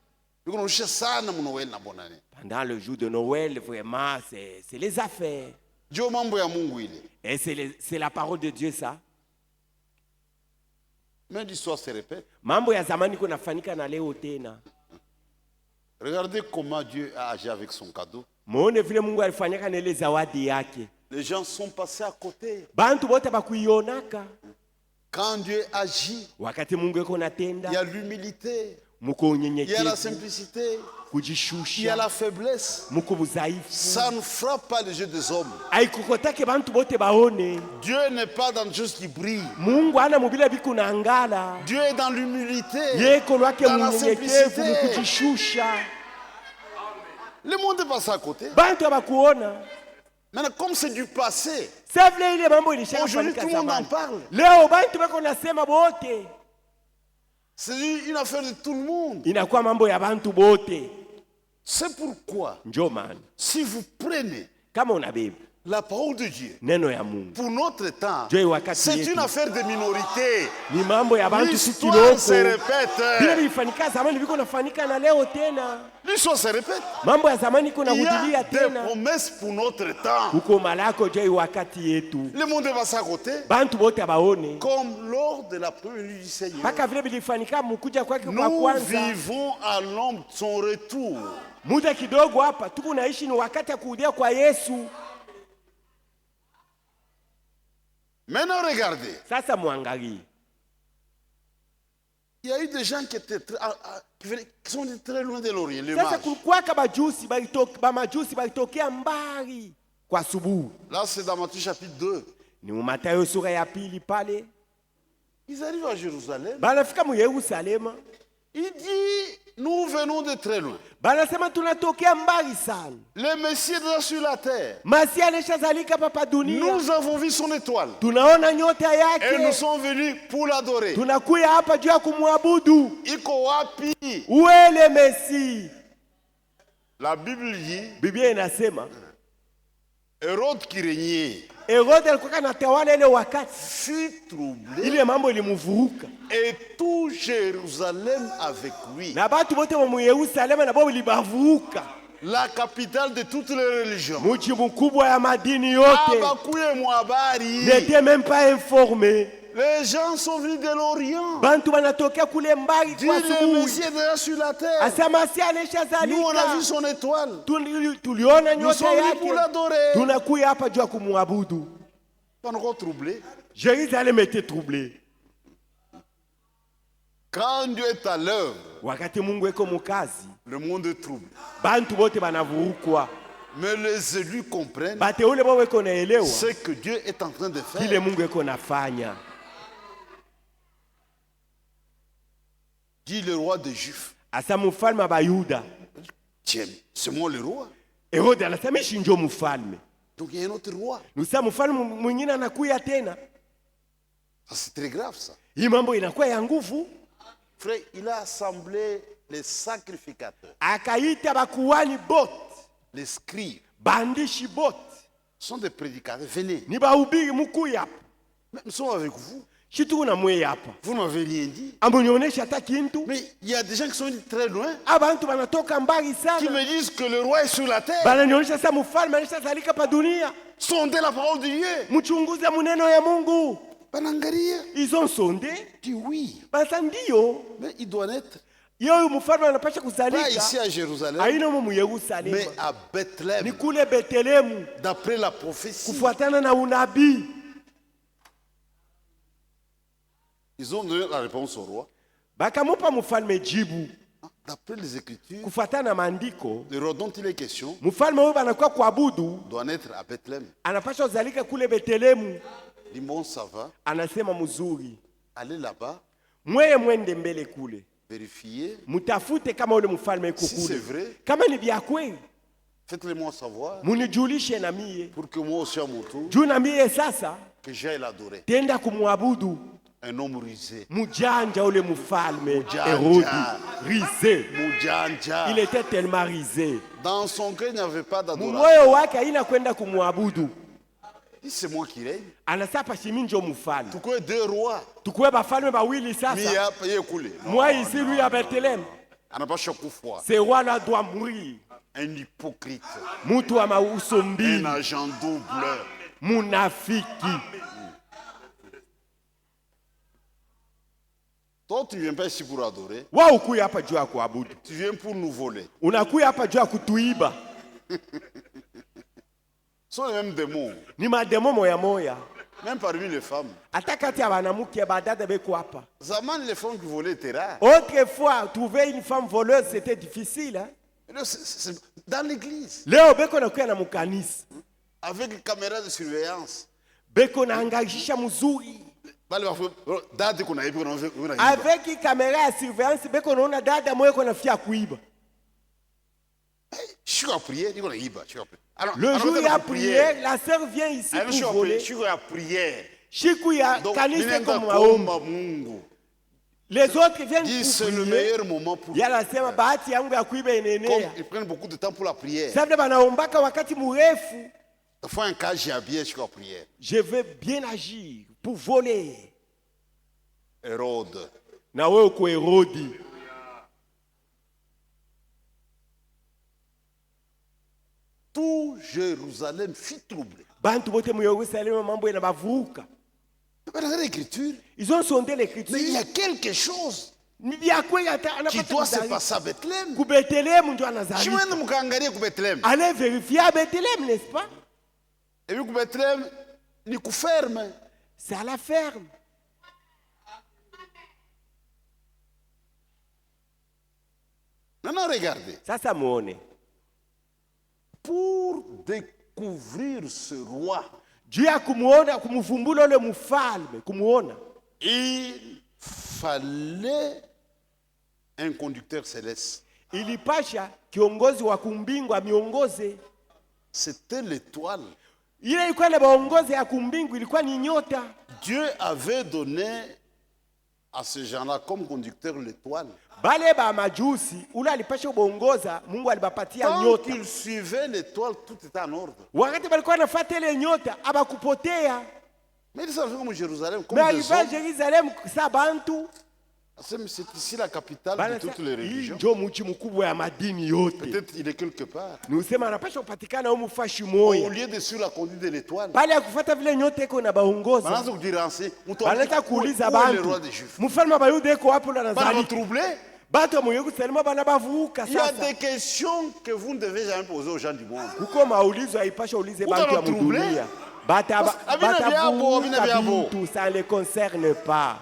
Sana mnoweli na bonane. Pendant le jour de Noël, vraiment, c'est les affaires. Dieu mambo ya Mungu ile. Et c'est la parole de Dieu ça. Mais l'histoire se répète. Mambo ya zamani kunafanyika na leo tena. Regardez comment Dieu a agi avec son cadeau. Muone vile Mungu alifanyaka na ile zawadi yake. Les gens sont passés à côté. Bantu bote bakuionaka. Quand Dieu agit, Wakati Mungu yuko il y natenda, a l'humilité, muko il y a la unyenyekevu, simplicité, il y a kujishusha, la faiblesse. muko budhaifu. Ça ne frappe pas les yeux des hommes. Haikukotake bantu bote baone. Dieu n'est pas dans des choses qui brillent. Mungu ana mubile biku na angala. Dieu est dans l'humilité, Yeko lwake dans la munyenyekevu, simplicité. mukujishusha. Le monde est passé à côté. Bantu abakuona. Maintenant, comme c'est du passé, Sasa vile ile mambo aujourd'hui ilishafanyika tout le monde en zamani. parle. Leo bantu bako nasema bote. C'est une affaire de tout le monde. Inakuwa mambo ya bantu bote. C'est pourquoi, Njoo maana si vous prenez kama unabeba la parole de Dieu neno ya Mungu, pour notre temps, Njoo wakati c'est yetu. une affaire de minorité. ni mambo ya bantu tu L'histoire kiloko. se répète. Vile vilifanyika zamani viko nafanyika na leo tena. L'histoire se répète. Mambo ya zamani kuna Il y hudilia a des tena. promesses pour notre temps. Uko malako joi wakati yetu. Le monde est passé à côté. Bantu bote abaone. Comme lors de la première nuit du Seigneur. Paka vile vilifanyika mkuja kwake kwa Nous kwanza. vivons à l'ombre de son retour. Muda kidogo hapa tuko naishi ni wakati ya kurudia kwa Yesu. Maintenant, regardez. Sasa muangalie. Il y a eu des gens qui étaient qui sont très loin de l'Orient, les Sasa mages. kulikuwaka bajusi balitoka bamajusi balitokea mbali kwa subuhi. Là, c'est dans Matthieu chapitre 2. Ni Mathayo sura ya pili pale. Ils arrivent à Jérusalem. Banafika mu Yerusalema. Il dit, nous venons de très loin. Banasema tunatokea mbali sana. Le Messie est déjà sur la terre. Masia alishazalika papa dunia. Nous avons vu son étoile. Tunaona nyota yake. Et nous sommes venus pour l'adorer. Tunakuya hapa juu ya kumwabudu. Iko wapi? Où est le Messie? La Bible dit, Biblia inasema Hérode qui régnait Herode alikuwa anatawala ile wakati. fut troublé. Ile mambo ilimuvuruka. Et tout Jérusalem avec lui. Na batu bote mu Yerusalema na bo libavuruka. La capitale de toutes les religions. Mji mkubwa ya madini yote. Abakuye mwabari. N'était même pas informé. Les gens sont venus de l'Orient. Bantu banatokea kule mbali Dit kwa le asubuhi. Messie est déjà sur la terre. Asema Masia Nous on a alishazalika. vu son étoile. Tuliona Nous nyota sommes venus pour yake. l'adorer. Tunakuya hapa juu ya kumwabudu. Pas encore troublé. Jérusalem était troublé. Quand Dieu est à l'œuvre, Wakati Mungu eko mukazi, le monde est troublé. bantu bote banavurukwa. Mais les élus comprennent Bateule bo weko naelewa ce que Dieu est en train de kile faire. Mungu eko nafanya. Dit le roi des Juifs. Asa mfalme wa Bayuda. Tiens, c'est moi le roi. Herode anasema shi ndio mfalme. Donc il y a un autre roi. Nusa mfalme mwingine anakuya tena. Ça, c'est très grave ça. Hii mambo inakuwa ya nguvu. Frère, il a assemblé les sacrificateurs, Akaita bakuwani bote, les scribes. bandishi bote. Ce sont des prédicateurs. Venez. Ni bahubiri mukuya hapa. Mais nous sommes avec vous. Shi tuko na mwe hapa. Vous n'avez rien dit. Amunionyesha hata kintu. Mais il y a des gens qui sont venus très loin Abantu banatoka mbali qui sana. me disent que le roi est sur la terre. Bananionyesha sasa mfalme alishazalika pa dunia. Sondez la parole de Dieu. Mchunguze muneno ya Mungu. Banangaria. Ils ont sondé. Dit oui. Basa ndio. Mais il doit naître Yeye mfalme anapasha pas kuzalika. ici à Jérusalem, Aina mu Yerusalemu. mais à Bethléem, Ni kule Betlehemu d'après la prophétie. kufuatana na unabii. Ils ont donné la réponse au roi. Bakamupa mfalme jibu D'après les Écritures, kufuatana na maandiko. le roi dont il est question Mfalme huyo anakuwa kuabudu, doit naître à Bethléem. anapasha kuzalika kule Betlehemu. Dit bon, ça va. Anasema mzuri, Allez là-bas, mweye mwende mbele kule, vérifiez. mutafute kama ule mfalme yuko Si c'est kule. vrai, Kama ni vya kweli, faites-le-moi savoir munijulishe na mie, pour que moi aussi à mon tour, juu na mie sasa que j'aille l'adorer. tenda kumwabudu Un homme rusé. mujanja ule mfalme Mujanja. Herodi, risé. Moudjandja. Il était tellement risé. Dans son cœur, il n'y avait pas d'adoration. Moyo wake haina kwenda kumwabudu. Il dit, c'est moi qui règne. Anasapa shimi njo mfalme. Pourquoi deux rois? Tukuwe bafalme bawili Mais sasa. il a payé coulé. Moi ici, lui à Bethléem. On n'a pas choqué foi. Ce roi-là doit mourir. Un hypocrite. Mutu wa mauso Un mbili. agent double. Munafiki. Toi, tu ne viens pas ici pour adorer. Wa ukuya hapa juu ya kuabudu. Tu viens pour nous voler. Unakuya hapa juu ya kutuiba. Ce sont les mêmes démons. Ni mademo moya moya. Même parmi les femmes. Hata kati ya banamuke badada beko hapa. Zaman, les femmes qui volaient étaient rares. Autrefois, trouver une femme voleuse c'était difficile. Hein? Et là, c'est dans l'église. Leo beko nakuya na mukanisa. Avec une caméra de surveillance. Beko na angajisha mzuri. Avec une caméra de surveillance, beko naona dada moyo kona fia kuiba. Le jour il y a prière, la sœur vient ici pour voler. Shiku ya kanisa comme maombi. Les autres viennent pour prier. Ya nasema bahati yangu ya kuiba inaenea. Ils prennent beaucoup de temps pour la prière. Sasa banaombaka wakati mrefu. Faut un cas j'ai bien sur la prière. Je veux bien agir pour voler. Hérode. Na wewe uko Herodi. Tout Jérusalem fut troublé. Bantu bote mu Yerusalemu mambo yanabavuka. Ils ont sondé l'écriture. Mais il y a quelque chose qui doit se passer à Bethléem. Allez vérifier à Bethléem, n'est-ce pas? Et puis Bethléem, ni ferme. C'est à la ferme. Maintenant, regardez. Ça, ça m'one. Pour découvrir ce roi, juu ya kumuona, kumvumbula ule mfalme, kumuona. Il fallait un conducteur céleste. Ilipasha kiongozi wa kumbingu amiongoze. C'était l'étoile. Ile ilikuwa ile baongozi ya kumbingu, ilikuwa ni nyota. Dieu avait donné à ce gens-là comme conducteur l'étoile. Bale ba majusi ule alipasha bongoza, Mungu alibapatia Tant nyota. qu'ils suivaient l'étoile, tout était en ordre. Wakati balikuwa wanafuata ile nyota abakupotea. Mais ils savaient comme Jérusalem, comme Mais des aliva hommes. Jerusalem sa bantu. C'est ici la capitale de toutes les religions. Ndio mji mkubwa ya madini yote. Peut-être il est quelque part. Nusema anapasha kupatikana huko fashi Au moja. lieu de suivre la conduite de l'étoile. Bale ya kufuata vile nyota iko na baongoza. Banaanza kujiransi, Banataka kuuliza le bantu. roi des Juifs. Mfalme wa Bayuda iko wapi na Bana nazali? troublé. Bato moyo kuselema bana bavuka Il y a sasa. des questions que vous ne devez jamais poser aux gens du monde. Kuko maulizo haipasha ulize bantu ya troublé. mdunia. Tout ça ne les concerne pas.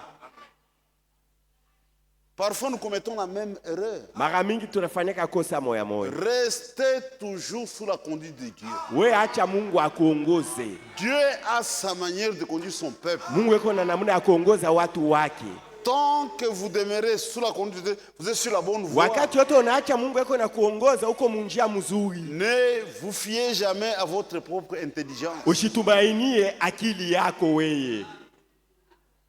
Parfois nous commettons la même erreur. Mara mingi tunafanyaka kosa moya moya. Restez toujours sous la conduite de Dieu. We acha Mungu akuongoze. Dieu a sa manière de conduire son peuple. Mungu yuko na namna ya kuongoza watu wake. Tant que vous demeurez sous la conduite de Dieu, vous êtes sur la bonne voie. Wakati wote unaacha Mungu yuko na kuongoza uko munjia mzuri. Ne vous fiez jamais à votre propre intelligence. Usitumainie akili yako weye.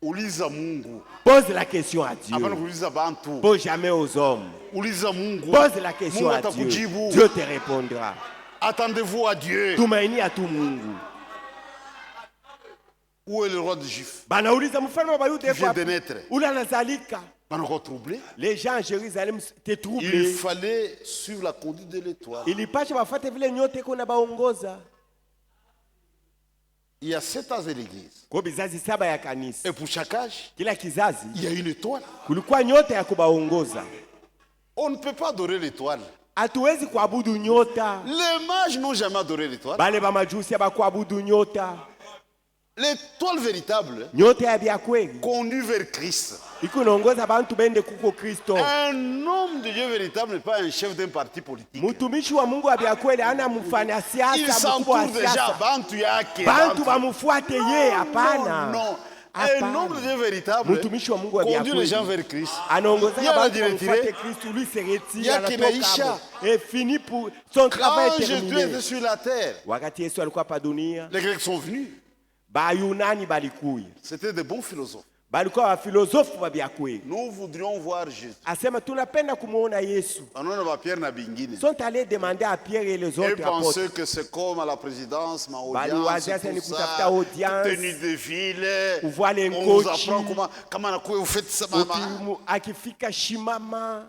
Uliza Mungu. Pose la question à Dieu. Hapana kuuliza bantu. Pose jamais aux hommes. Uliza Mungu. Pose la question Mungu à Dieu. atakujibu. Dieu te répondra. Attendez-vous à Dieu. Tumaini à tout Mungu. Où est le roi des Juifs? Banauliza mfalme wa Bayuda Vient de naître. ula nazalika. Encore troublé. Les gens à Jérusalem étaient troublés. Il fallait suivre la conduite de l'étoile. Ilipasha bafate vile nyote iko na baongoza. Il y a 7 âges de l'église. Kwa bizazi 7 ya kanisa. Et pour chaque âge, Kila kizazi il y a une étoile. kulikuwa nyota ya kubaongoza. On ne peut pas adorer l'étoile. Hatuwezi kuabudu nyota. Les mages n'ont jamais adoré l'étoile. Bale ba majusi abakuabudu nyota. L'étoile véritable Nyota ya bya kweli conduit vers Christ. iko naongoza bantu bende kuko Kristo. Un homme de Dieu véritable n'est pas un chef d'un parti politique. Mutumishi wa Mungu wa bya kweli ana mfanya Il siasa mkubwa wa s'entoure déjà siasa. bantu yake. Bantu bamufuate ye hapana. Non. Un Hapana. homme de Dieu véritable Mutumishi wa Mungu wa bya conduit les gens kweli vers Christ. anaongoza Yeye bantu anajiretire. bamufuate Kristo, lui se retire, Yake anatoka imeisha. hapo. Et fini pour son travail Quand Jésus terminé. était sur la terre, Wakati Yesu alikuwa pa dunia, les Grecs sont venus. Bayunani balikuya. C'était des bons philosophes. Balikuwa wa filosofu wa bya kweli. Nous voudrions voir Jésus. Asema tunapenda kumuona Yesu. Anaona ba Pierre na bingine. Sont allés demander à Pierre et les Et autres apôtres. penser que c'est comme à la présidence, ma audience, Baliwazia tout ni ça, kutafuta audience, tenue de ville, kuvoa les on vous kochi, apprend comment vous faites ça, maman. akifika shimama.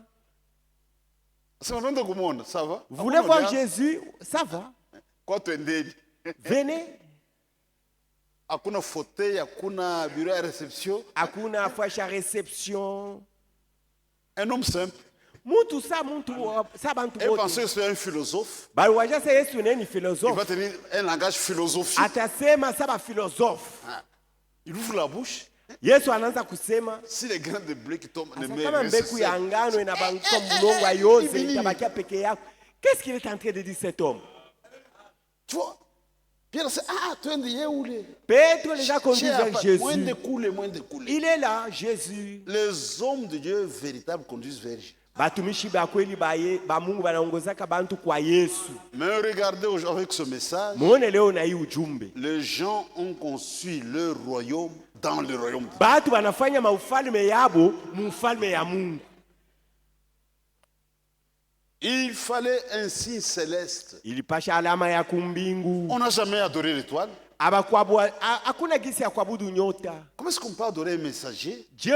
C'est un de monde, ça va? Vous voulez voir Jésus? Ça va. Quoi tu es Venez. Hakuna fauteuil, hakuna bureau à réception. Hakuna fwacha réception. Un homme simple. Mutu sa bantu Et wote. penser que c'est un philosophe. Baliwazia se Yesu neni Il philosophe. va tenir un langage philosophique. Atasema saba philosophe. Il ouvre la bouche. Yesu anaanza kusema Si les grains de blé qui tombent, asa kama mbeku ya ngano inabanguka mulongo ayoze itabakia peke yako. Qu'est-ce qu'il est en train de dire cet homme? Tu vois, Pierre c'est tu es de où les Petro les a conduits vers Jésus. moins de couler. Il est là, Jésus. Les hommes de Dieu véritables conduisent vers Jésus. Batumishi ba kweli ba Mungu banaongozaka bantu kwa Yesu. Mais regardez aujourd'hui avec ce message, Muone leo na hii ujumbe. les gens ont conçu leur royaume dans le royaume de Dieu. Batu banafanya maufalme yabo mufalme ya Mungu. Il fallait un signe céleste. Ilipasha alama ya kumbingu. On n'a jamais adoré l'étoile. Hakuna gisi ya kuabudu nyota. Comment est-ce qu'on peut adorer un messager, Je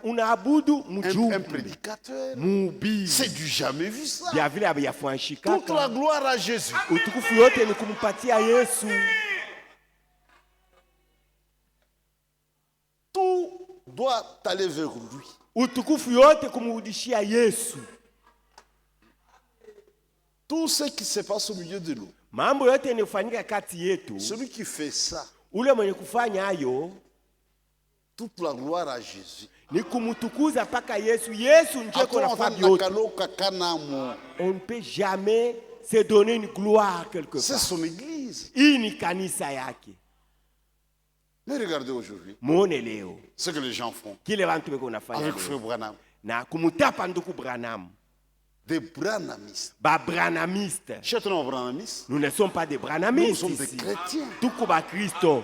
unaabudu un mjumbe. prédicateur? Mubi. C'est du jamais vu ça. Bia vile abiyafuanshikaka. Toute la gloire à Jésus. Utukufu yote ni kumpatia Yesu. Tout doit aller vers lui. Utukufu yote kumrudishia Yesu. Tout ce qui se passe au milieu de nous, Mambo yote yanayofanyika kati yetu, celui qui fait ça, ule mwenye kufanya hayo toute la gloire à Jésus. ni kumtukuza paka Yesu. Yesu ndiye anafanya yote. On ne peut jamais se donner une gloire quelque C'est part. son église. Hii ni kanisa yake. Mais regardez aujourd'hui muone leo ce que les gens font kile bantu beko nafanya avec leo. Frère Branham. Na kumutapa nduku Branham. Des branhamistes. Ba branhamistes. Chers nos branhamistes, Nous ne sommes pas des branhamistes. nous sommes des chrétiens. Tuko ba Kristo.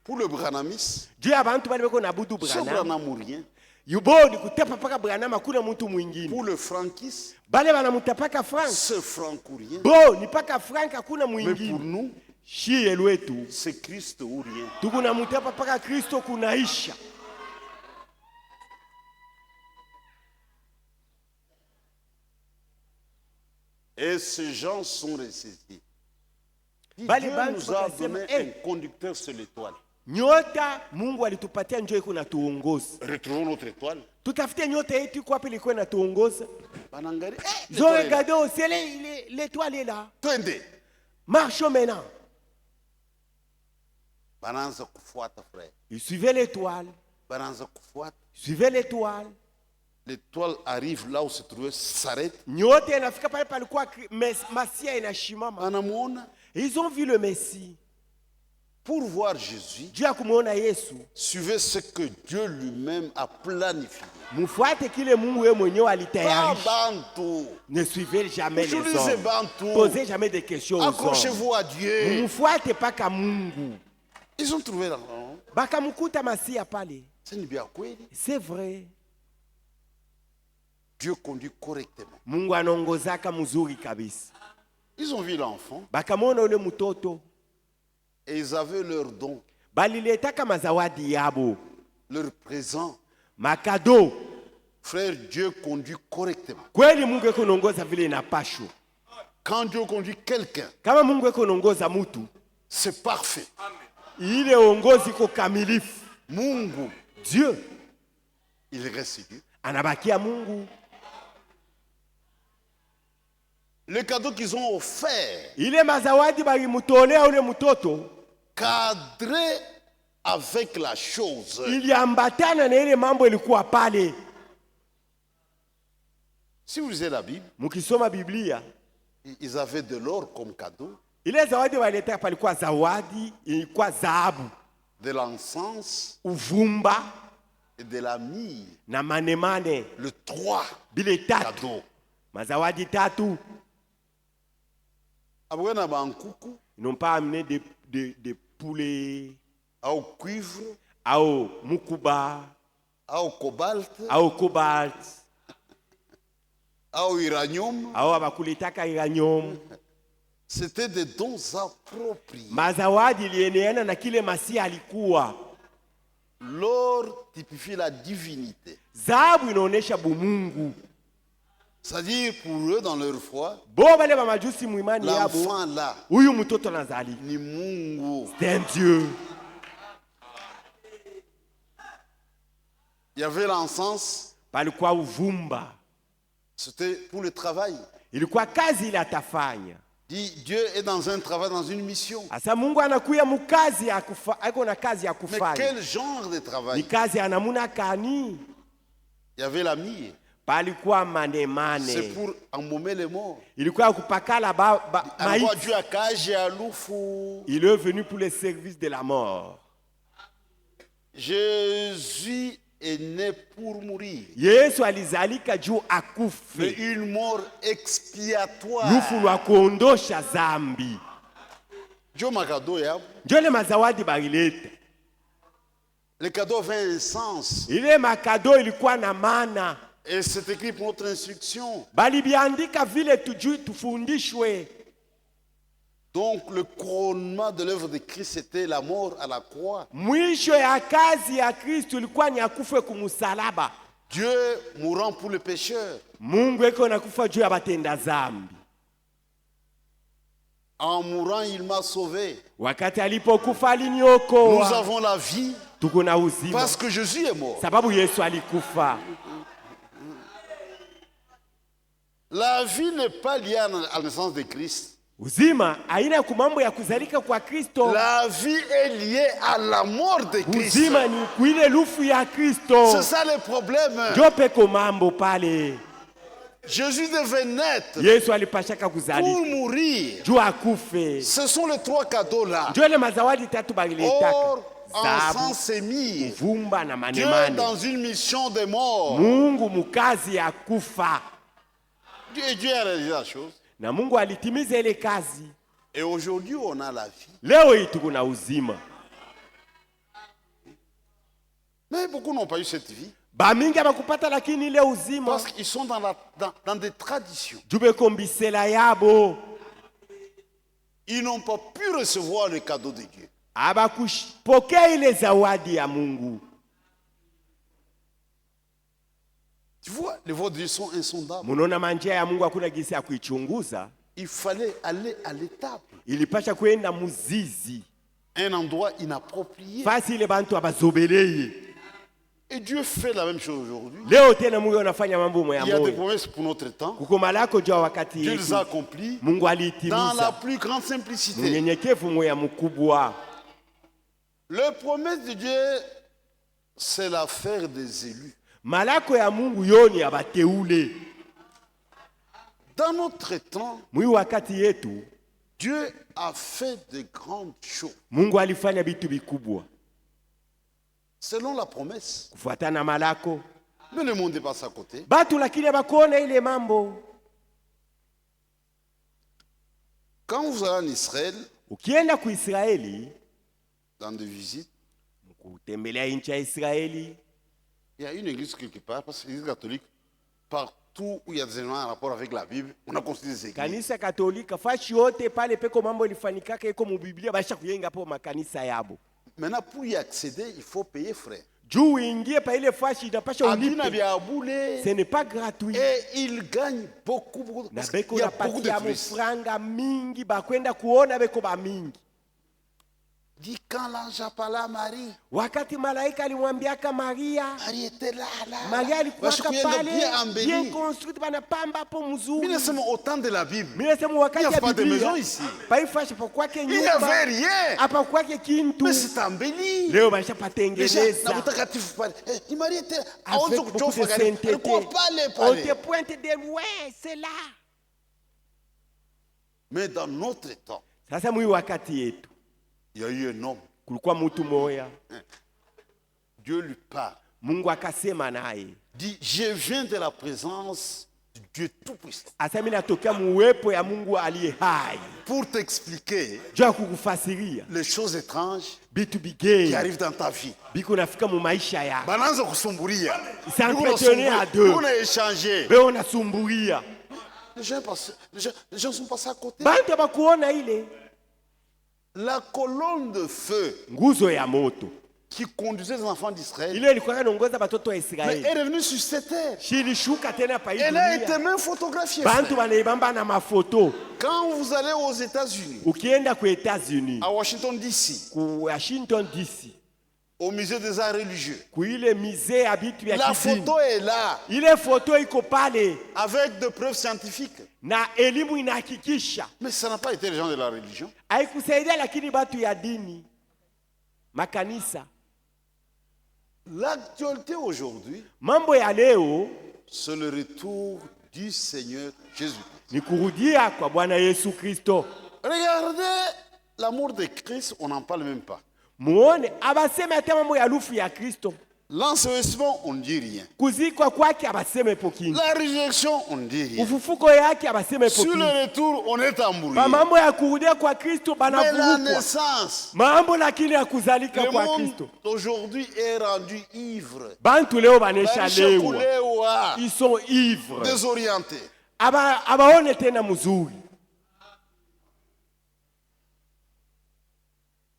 Pour le branhamiste, Juu ya bantu bali beko na budu ce Branham. Branham ou rien. Yubo ni kutapa paka Branham hakuna mtu mwingine. Pour le frankiste, Bale banamutapaka Frank. ce franc ou rien. Bo ni paka Frank hakuna Mais pour mwingine. nous, Shie lwetu. c'est Christ ou rien. Tuko na mutapa paka Kristo kunaisha. Et ces gens sont ressuscités. Dieu Bali nous bantu a bakasema, donné eh, un conducteur sur l'étoile. nyota Mungu alitupatia njoo iko natuongoza. Retrouvons notre étoile. Tutafute nyota yetu iko wapi ilikuwa inatuongoza? Banangari, Zo regardez au ciel, l'étoile est là. twende. Marchons maintenant. Bananza kufuata frère. Ils suivaient l'étoile. Bananza kufuata. Suivez l'étoile. L'étoile arrive là où se trouvait, s'arrête. Nyota inafika pale palikuwa Masia inashimama. Anamuona. Ils ont vu le Messie. Pour voir Jésus, Dieu a kumuona Yesu. suivez ce que Dieu lui-même a planifié. Mfuate kile Mungu yeye mwenyewe Pas alitayarisha. bantu. Ne suivez jamais les Utilisez hommes. bantu. Posez jamais des questions aux hommes. Accrochez-vous à Dieu. Mfuate paka Mungu. Ils ont trouvé l'enfant. Bakamkuta Masia pale. C'est une bien kweli. C'est vrai. Dieu conduit correctement. Mungu anaongozaka mzuri kabisa. Ils ont vu l'enfant Bakamwona ule mtoto. et ils avaient leur don, Baliletaka mazawadi yabo. leur présent. Makado. Frère, Dieu conduit correctement. Kweli Mungu eko naongoza vile inapashwa. Quand Dieu conduit quelqu'un, Kama Mungu eko naongoza mtu, c'est parfait. ile uongozi iko kamilifu. Mungu, Dieu il reste Dieu. anabakia Mungu. Le cadeau qu'ils ont offert, Ile mazawadi balimutolea ule mtoto cadré avec la chose. iliambatana na ile mambo ilikuwa pale. Si vous lisez la Bible, Mukisoma Biblia, ils avaient de l'or comme cadeau, ile zawadi walileta palikuwa zawadi, ilikuwa dhahabu, de l'encens uvumba et de la myrrhe. na manemane. Le 3 Bile tatu. cadeaux. Mazawadi tatu. Après, on a un coucou, Ils n'ont pas amené des poulets, au cuivre, au mukuba, au cobalt, au cobalt, au uranium. au abakulitaka uranium. C'était des dons appropriés. Mazawadi ilienea na kile Masia alikuwa. L'or typifie la divinité. Dhahabu inaonesha bumungu. C'est-à-dire pour eux, dans leur foi, Bo bale ba majusi muimani yabo. l'enfant là, Huyu mtoto nazali. ni Mungu. C'est un Dieu. Il y avait l'encens, Palikuwa uvumba. c'était pour le travail. Ilikuwa kazi ile atafanya. Dit, Dieu est dans un travail, dans une mission. Asa Mungu anakuya mukazi ya kufa, ako na kazi ya Mais kufanya. quel genre de Ni travail? kazi ya namuna kani? Il y avait la myrrhe. Palikuwa C'est manemane. pour embaumer les morts. Ilikuwa kupakala Alors, maïs. Dieu a cagé à l'oufou. Il est venu pour le service de la mort. Jésus est né pour mourir. Yesu alizalika juu Mais akufe. une mort expiatoire. Lufu lwa kuondosha zambi. Dieu m'a cadeau, ya. Ndio ile mazawadi balileta. Le cadeau avait un sens. Ile makado ilikuwa na maana. Et c'est écrit pour notre instruction. Balibiandika vile tujui tufundishwe. Donc le couronnement de l'œuvre de Christ, c'était la mort à la croix. Mwisho ya kazi ya Kristo ilikuwa ni akufe kumusalaba. Dieu mourant pour le pécheur. Mungu eko nakufa juu ya batenda zambi. En mourant, il m'a sauvé. Wakati alipokufa Nous aliniokoa. avons la vie Tuko na uzima. parce que Jésus est mort. Sababu Yesu alikufa. La vie n'est pas liée à la naissance de Christ. Uzima haina kumambo ya kuzalika kwa Kristo. La vie est liée à la mort de Christ. Uzima ni kuile lufu ya Kristo. C'est ça le problème. Ndio peko mambo pale. Jésus devait naître Yesu alipashaka pour kuzalika mourir. juu akufe. Ce sont les 3 cadeaux là. Ndio ile mazawadi tatu bagilitaka: Or, dhahabu, encens et myrrhe. uvumba na Dieu manemane. dans une mission de mort. Mungu mukazi ya kufa, Dieu a réalisé la chose. na Mungu alitimiza ile kazi. Et aujourd'hui, on a la vie. Leo hii tuko na uzima. Mais beaucoup n'ont pas eu cette vie. Bamingi abakupata lakini ile uzima Parce qu'ils sont dans des traditions. jube kombisela yabo, Ils n'ont pas pu recevoir le cadeau de Dieu. abakushipokea ile zawadi ya Mungu. Tu vois, les voies de Dieu sont insondables. Munaona manjia ya Mungu hakuna gisi ya kuichunguza. Il fallait aller à l'étape. Ilipasha kwenda muzizi, Un endroit inapproprié. fasi ile bantu abazobeleye. Et Dieu fait la même chose aujourd'hui. Leo tena Mungu anafanya mambo moya Il y a des moya. promesses pour notre temps. Kuko malako jua wakati Dieu les yetu, a accomplies Mungu dans la aliitimiza plus grande simplicité. munyenyekevu moya mkubwa. Les promesses de Dieu, c'est l'affaire des élus. Malako ya Mungu yoni abateule. Dans notre temps, Mwi wakati yetu Dieu a fait de grandes choses. Mungu alifanya vitu vikubwa Selon la promesse. kufuatana malako. Mais le monde est passé à côté. Batu lakini abakuona ile mambo. Quand vous allez en Israël, Ukienda ku Israeli, dans des visites, kutembelea nchi ya Israeli, il y a une église quelque part, parce que l'église catholique, partout où il y a des éléments en rapport avec la Bible, on a construit des églises. kanisa Katolika fashi yote pale peko mambo ilifanikaka iko mu Biblia basha kuyenga po makanisa yabo. Maintenant, pour y accéder, il faut payer frais. Juu uingie pa ile fashi inapasha Adina ulipe. vya boulé. Ce n'est pas gratuit. Et il gagne beaucoup, beaucoup. Na Parce beko qu'il y a beaucoup de napatia touristes. mufranga mingi bakwenda kuona beko ba mingi. Dit quand l'ange a parlé à Marie, Wakati malaika alimwambiaka Maria, Marie était là. Maria alikuwa pale bien embellie. construite banapamba hapo mzuri. Mais c'est au temps de la Bible. Mimi nasema wakati Il y a ya pas de maison Biblia ici. paifashi pa kwake Il n'y avait nyumba rien. hapa kwake kintu. Mais c'est embelli. Leo basha Déjà, patengeneza na mtakatifu pale. Marie était avec beaucoup de sainteté. alikuwa pale On pale. te pointe de loin, c'est là. Mais dans notre temps, Sasa mwi wakati yetu il y a eu un homme. kulikuwa mtu moya, Dieu lui parle. Mungu akasema naye, Dit, je viens de la présence de Dieu Tout-Puissant. asa mimi natokea muwepo ya Mungu aliye hai, Pour t'expliquer juu ya kukufasiria les choses étranges bitu qui bigeni arrivent dans ta vie. biko nafika mu maisha yako. Bananza kusumburia. S'entretenir à deux. On a échangé. Be unasumburia. Les gens sont passés à côté. Bantu bakuona ile La colonne de feu nguzo ya moto qui conduisait les enfants d'Israël ile ilikuwa inaongoza batoto wa mais Israeli, est revenue sur cette terre. shilishuka tena pa hii Elle a été dunia. même photographiée. Bantu frère. banaibamba na mafoto. Quand vous allez aux États-Unis, Ukienda ku Etats-Unis, à Washington DC, ku Washington DC, au musée des arts religieux, ku ile musée ya bitu ya la kidini, photo est là ile foto iko pale avec des preuves scientifiques. na elimu inahakikisha. Mais ça n'a pas été les gens de la religion. Haikusaidia lakini batu ya dini, makanisa. L'actualité aujourd'hui, Mambo ya leo c'est le retour du Seigneur Jésus. ni kurudia kwa Bwana Yesu Kristo. Regardez l'amour de Christ, on n'en parle même pas. Muone abaseme hata mambo ya lufu ya Kristo. L'ensevelissement, on ne dit rien. Kuzikwa kwake abaseme pokini. La résurrection, on ne dit rien. Ufufuko yake abaseme Sur pokini. le retour, on est Pa embrouillé. mambo ya kurudia kwa Kristo Mais la banavurukwa. naissance, Mambo lakini ya kuzalika le kwa monde Kristo. aujourd'hui est rendu ivre. Bantu leo banesha lewa. Kulewa, Ils sont ivres. désorienté. Abaone tena mzuri.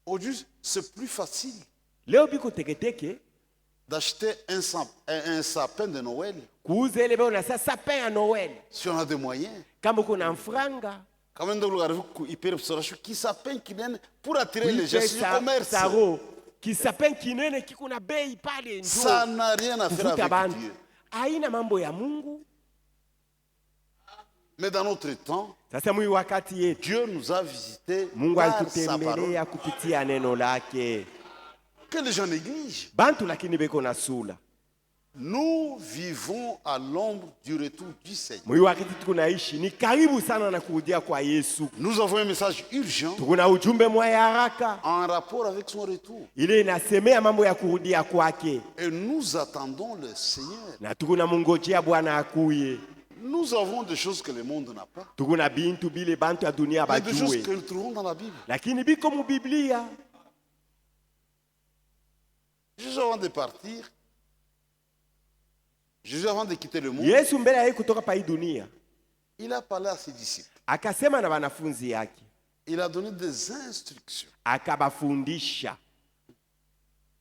Aujourd'hui, c'est plus facile Leo biko teketeke d'acheter un sapin de Noël kuuza ile beo na sasa sapin ya Noel. si on a des moyens. Kama kuna mfranga, Quand même, qui sapin qui donne pour attirer les gens uipe sur le commerce. saro, kisapin kinene kiko na bei pale Ça ndio. n'a rien à faire Kuvuta avec bantu. Dieu. Haina mambo ya Mungu. Mais dans notre temps, Sasa mwi wakati yetu Dieu nous a visités Mungu par sa parole alitutembelea kupitia neno lake. que les gens négligent. Bantu lakini beko na sula. Nous vivons à l'ombre du retour du Seigneur. Mwi wakati tunaishi ni karibu sana na kurudia kwa Yesu. Nous avons un message urgent Tukuna ujumbe mwa ya haraka en rapport avec son retour. ile inasemea mambo ya kurudia kwake, Et nous attendons le Seigneur. na tukuna mungojea Bwana akuye. Nous avons des choses que le monde n'a pas. Tukuna bintu bile bantu ya dunia Il y a des choses bajue, que nous trouvons dans la Bible. lakini biko mu Biblia. Juste avant de partir, Jésus avant de quitter le monde, Yesu mbele ya kutoka pa hii dunia il a parlé à ses disciples. akasema na wanafunzi yake, Il a donné des instructions. akabafundisha,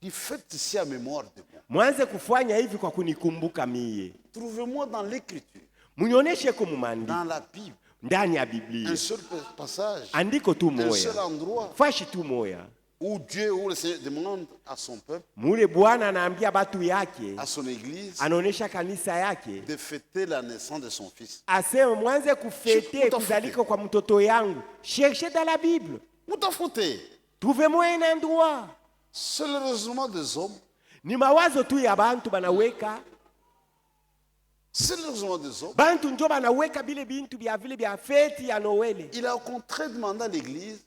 Il fait ici à mémoire de moi. mwanze kufanya hivi kwa kunikumbuka mie. Trouvez-moi dans l'Écriture, Munyonyeshe ko mumandiko, dans la Bible, ndani ya Biblia un seul passage, andiko tu un seul moya, endroit fashi tu moya où Dieu, où le Seigneur demande à son peuple, mule Bwana anaambia batu yake, à son Église, anaonesha kanisa yake, de fêter la naissance de son Fils. aseme mwanze kufete kuzalika kwa mtoto yangu. Cherchez dans la Bible, Où t'as fauté? trouvez-moi un endroit. C'est le raisonnement des hommes. Ni mawazo tu ya bantu banaweka, C'est le raisonnement des hommes. bantu njo banaweka bile bintu bya vile bya feti ya Noele. Il a au contraire demandé à l'Église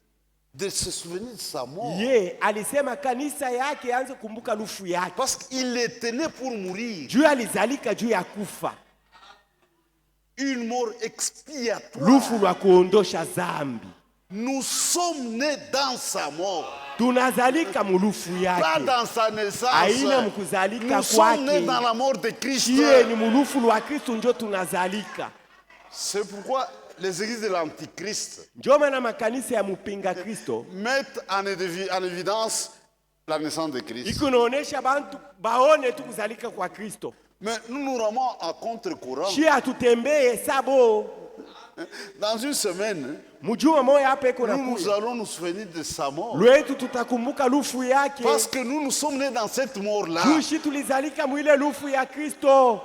de se souvenir de sa mort. Ye alisema kanisa yake anze kumbuka lufu yake, Parce qu'il était né pour mourir. juu alizalika juu ya kufa, Une mort expiatoire. lufu lwa kuondosha zambi. Nous sommes nés dans sa mort. Tunazalika mulufu Pas yake, dans sa naissance. aina mkuzalika Nous sommes nés kwake. dans la mort de Christ. Chie ni mulufu lwa Kristo njo tunazalika. C'est pourquoi les églises de l'Antichrist Njo maana makanisa ya mupinga Kristo mettent en évidence la naissance de Christ. ikunaonesha bantu baone tu kuzalika kwa Kristo. Mais nous nous ramons à contre-courant. Chie hatutembee sabo. Dans une semaine, Mujuma moya hapa iko nous nakuya, allons nous souvenir de sa mort. lwetu tutakumbuka lufu yake, Parce que nous sommes nés dans cette mort-là. jushi tulizalika mwile lufu ya Kristo.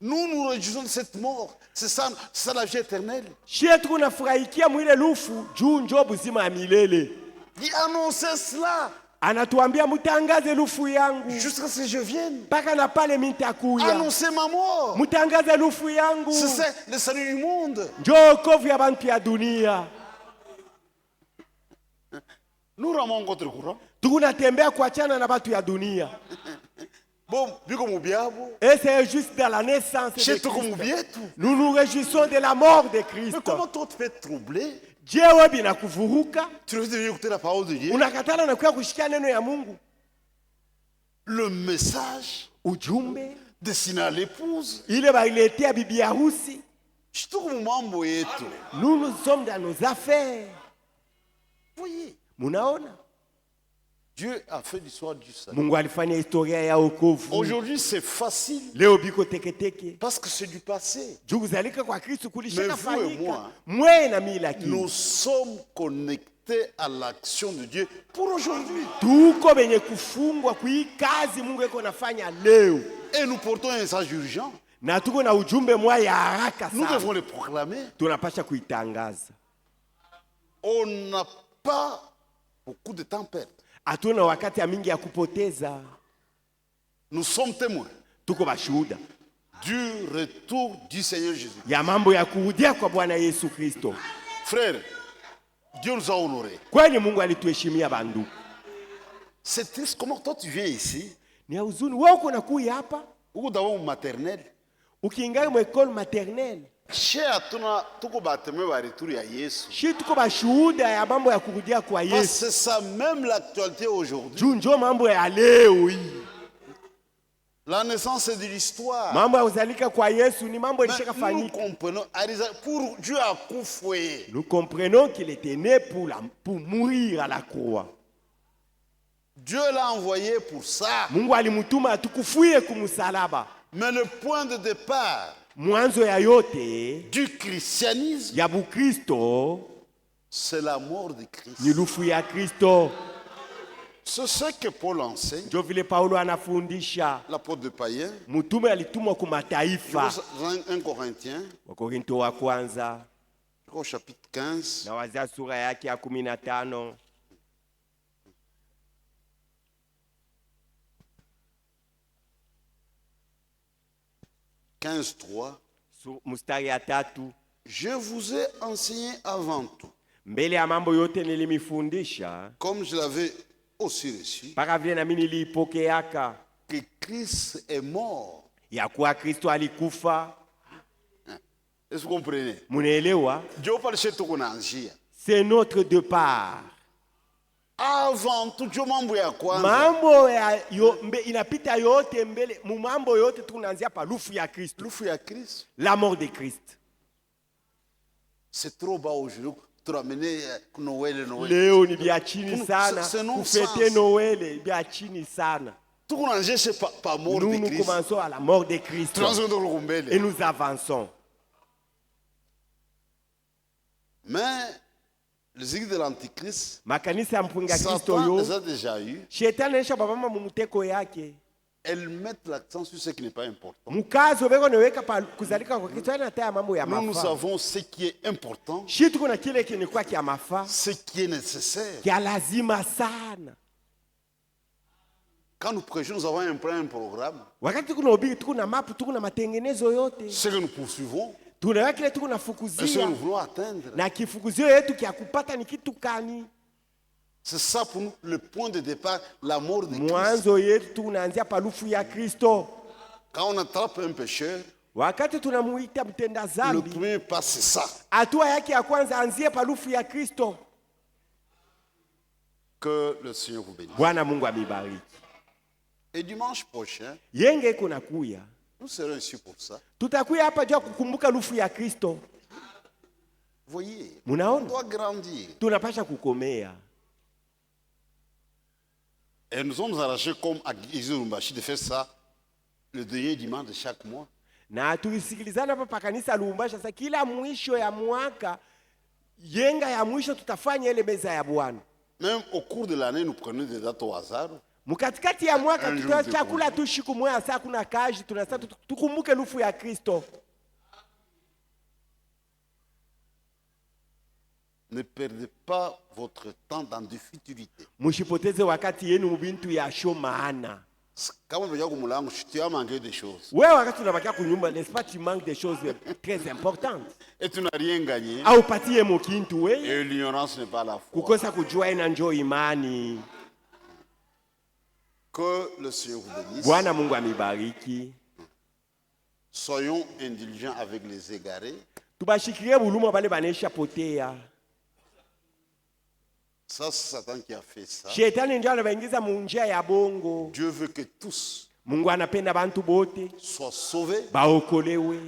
Nous nous réjouissons de cette mort. C'est ça la vie éternelle. Chie tunafurahikia mwile lufu juu njo buzima ya milele. Il annonçait cela Anatuambia mutangaze lufu yangu jusqu'à ce que je vienne. mpaka na pale mitakuya. Annoncer ma mort. Mutangaze lufu yangu, C'est ça, le salut du monde. njo okovu ya bantu ya dunia. Nous ramons contre-courant. Tukunatembea kuachana na batu ya dunia. Bon, biko mubiabo. Et c'est juste dans la naissance de Chez toi Christ. comme bietu. Nous nous réjouissons de la mort de Mais Christ. comment toi tu peux être troublé? Je wewe binakuvuruka, Tu veux venir écouter la parole de Dieu? unakatala na kuya kushikia neno ya Mungu. Le message Ujumbe destiné à l'épouse. ile bailetea bibi harusi. Chituko mambo yetu. Nous sommes dans nos affaires. Voyez, Munaona? Dieu a fait l'histoire du salut. Mungu alifanya historia ya wokovu. Aujourd'hui, c'est facile Leo biko teketeke. parce que c'est du passé. Juu kuzalika kwa Kristo kulishaka Mais vous et fanyika. moi, Mwe na mimi lakini. Nous sommes connectés à l'action de Dieu pour aujourd'hui. Tuko benye kufungwa kui kazi Mungu eko nafanya leo. Et nous portons un message urgent. Na tuko na ujumbe mwa ya haraka Nous sana. devons le proclamer. Tunapasha kuitangaza. On n'a pas beaucoup de temps à perdre. Hatuna wakati ya mingi ya kupoteza. Nous sommes témoins Tuko bashuhuda du retour du Seigneur Jésus. ya mambo ya kurudia kwa Bwana Yesu Kristo. Frères, Dieu nous a honorés. Kwani Mungu alituheshimia banduku. C'est triste comment toi tu viens ici, Ni ya huzuni wewe uko nakuya hapa ou d'abord maternel. ukiingia mu école maternelle. Chez atuna tuko bateme ba retour ya Yesu. Shi tuko bashuhuda ya mambo ya kurudia kwa Parce que Yesu. c'est ça même l'actualité aujourd'hui. Juu njo mambo ya leo hii. La naissance c'est de l'histoire. Mambo ya kuzalika kwa Yesu ni mambo Mais nous ilishakafanyika. comprenons, pour Dieu a kufoué. Nous comprenons qu'il était né pour mourir à la croix. Dieu l'a envoyé pour ça. Mungu alimutuma atukufie kumusalaba. Mais le point de départ Mwanzo ya yote du christianisme, ya Bukristo c'est la mort de Christ. ni lufu ya Kristo. C'est ce que Paul enseigne, Ndio vile Paulo anafundisha. l'apôtre de païen. Mtume alitumwa kwa mataifa. 1 Corinthiens, Wakorinto wa kwanza au chapitre 15. na wazia sura yake ya 15. 15:3. Mstari ya 3. Je vous ai enseigné avant tout, Mbele ya mambo yote nilimifundisha, comme je l'avais aussi reçu, para vile na mimi nilipokeaka, que Christ est mort. ya kuwa Kristo alikufa. Est-ce que vous comprenez? Munaelewa? Dieu parle chez tout qu'on C'est notre départ. Avant tout, Dieu mambo ya kwanza. Mambo ya inapita yote mbele, mambo yote tunaanzia pa lufu ya Kristo. Lufu ya Christ. La mort de Christ. C'est trop bas aujourd'hui. Tu ramener Noël. Leo ni bia chini sana. Kufete Noël bia chini sana. Tout qu'on c'est pas mort de Christ. Nous commençons à la mort de Christ. Et nous avançons. Mais les églises de l'Antichrist, makanisa ya mpinga Kristo Satan les yo, a déjà eu. Shetani anisha babama mumuteko yake. Elles mettent l'accent sur ce qui n'est pas important. Mukazo beko neweka pa kuzalika kwa Kristo na taya mambo ya mafa. Nous savons ce qui est important. Shitu kuna kile kinikuwa kia mafa. Ce qui est nécessaire. Kia lazima sana. Quand nous prêchons, nous avons un programme. Wakati kuna ubiri tukuna mapu tukuna matengenezo yote. Ce que nous poursuivons. Tunaweka kile tukuna Et ce que fukuzia. nous voulons atteindre. Na kifukuzio yetu kia kupata ni kitu kani. C'est ça pour nous le point de départ, la mort de Christ. Mwanzo yetu tunaanzia palufu ya Kristo. Quand on attrape un pécheur, wakati tunamuita mtenda le zambi, premier pas c'est ça. hatua yake ya kwanza anzie palufu ya Kristo. Que le Seigneur vous bénisse. Bwana Mungu amibariki. Et dimanche prochain, Yenge iko nakuya. nous serons ici pour ça. Tutakuya hapa jua kukumbuka lufu ya Kristo. Voyez, Munaona? on doit grandir. Tunapasha kukomea. Et nous sommes arrachés comme à Gizurumbashi de faire ça le dernier dimanche de chaque mois. Na tulisikilizana hapa pa kanisa Lubumbashi, sasa kila mwisho ya mwaka yenga ya mwisho tutafanya ile meza ya Bwana. Même au cours de l'année, nous prenons des dates au hasard. Mukatikati ya mwaka tutoa chakula tu siku moja, saa kuna kazi tunasa tukumbuke lufu ya Kristo. Ne perdez pas votre temps dans des futilités. Mushipoteze wakati yenu mubintu ya show maana. Quand on vient au moulango, tu as manqué des choses. Wewe wakati unabakia kunyumba, n'est-ce pas, tu manques des choses très importantes. Et tu n'as rien gagné. Au patie mokintu we. Et l'ignorance n'est pas la foi. Kukosa kujua ina njoo imani. Que le Seigneur vous bénisse. Bwana Mungu amibariki. Soyons indulgents avec les égarés. Tubashikirie buluma bale banesha potea. Ça, c'est Satan qui a fait ça. Shetani ndio anabaingiza mu njia ya bongo. Dieu veut que tous Mungu anapenda bantu bote soient sauvés. baokolewe.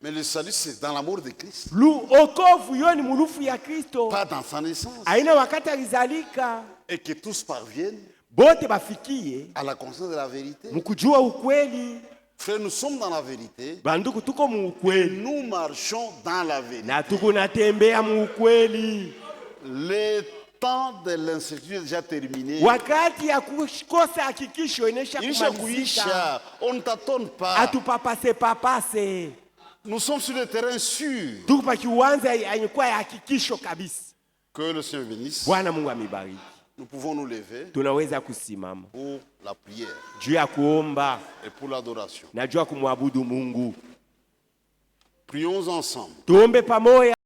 Mais le salut, c'est dans l'amour de Christ. Okovu yo ni mulufu ya Kristo. Pas dans sa naissance. Aina wakati alizalika. Et que tous parviennent Bote bafikie à la conscience de la vérité. mukujua ukweli. Frères, nous sommes dans la vérité. Banduku tuko mu ukweli. Nous marchons dans la vérité. Na tuko natembea mu ukweli. Le temps de l'incertitude est déjà terminé. Wakati ya kukosa hakikisho inesha kumalizika. Kuisha, on ne t'attend pas. Papase. Nous sommes sur le terrain sûr. Tuko pa kiwanja yenye hakikisho kabisa. Que le Seigneur bénisse. Bwana Mungu amibariki. Nous pouvons nous lever Tunaweza kusimama pour la prière juu ya kuomba et pour l'adoration. na juu ya kumwabudu Mungu. Prions ensemble. Tuombe pamoja.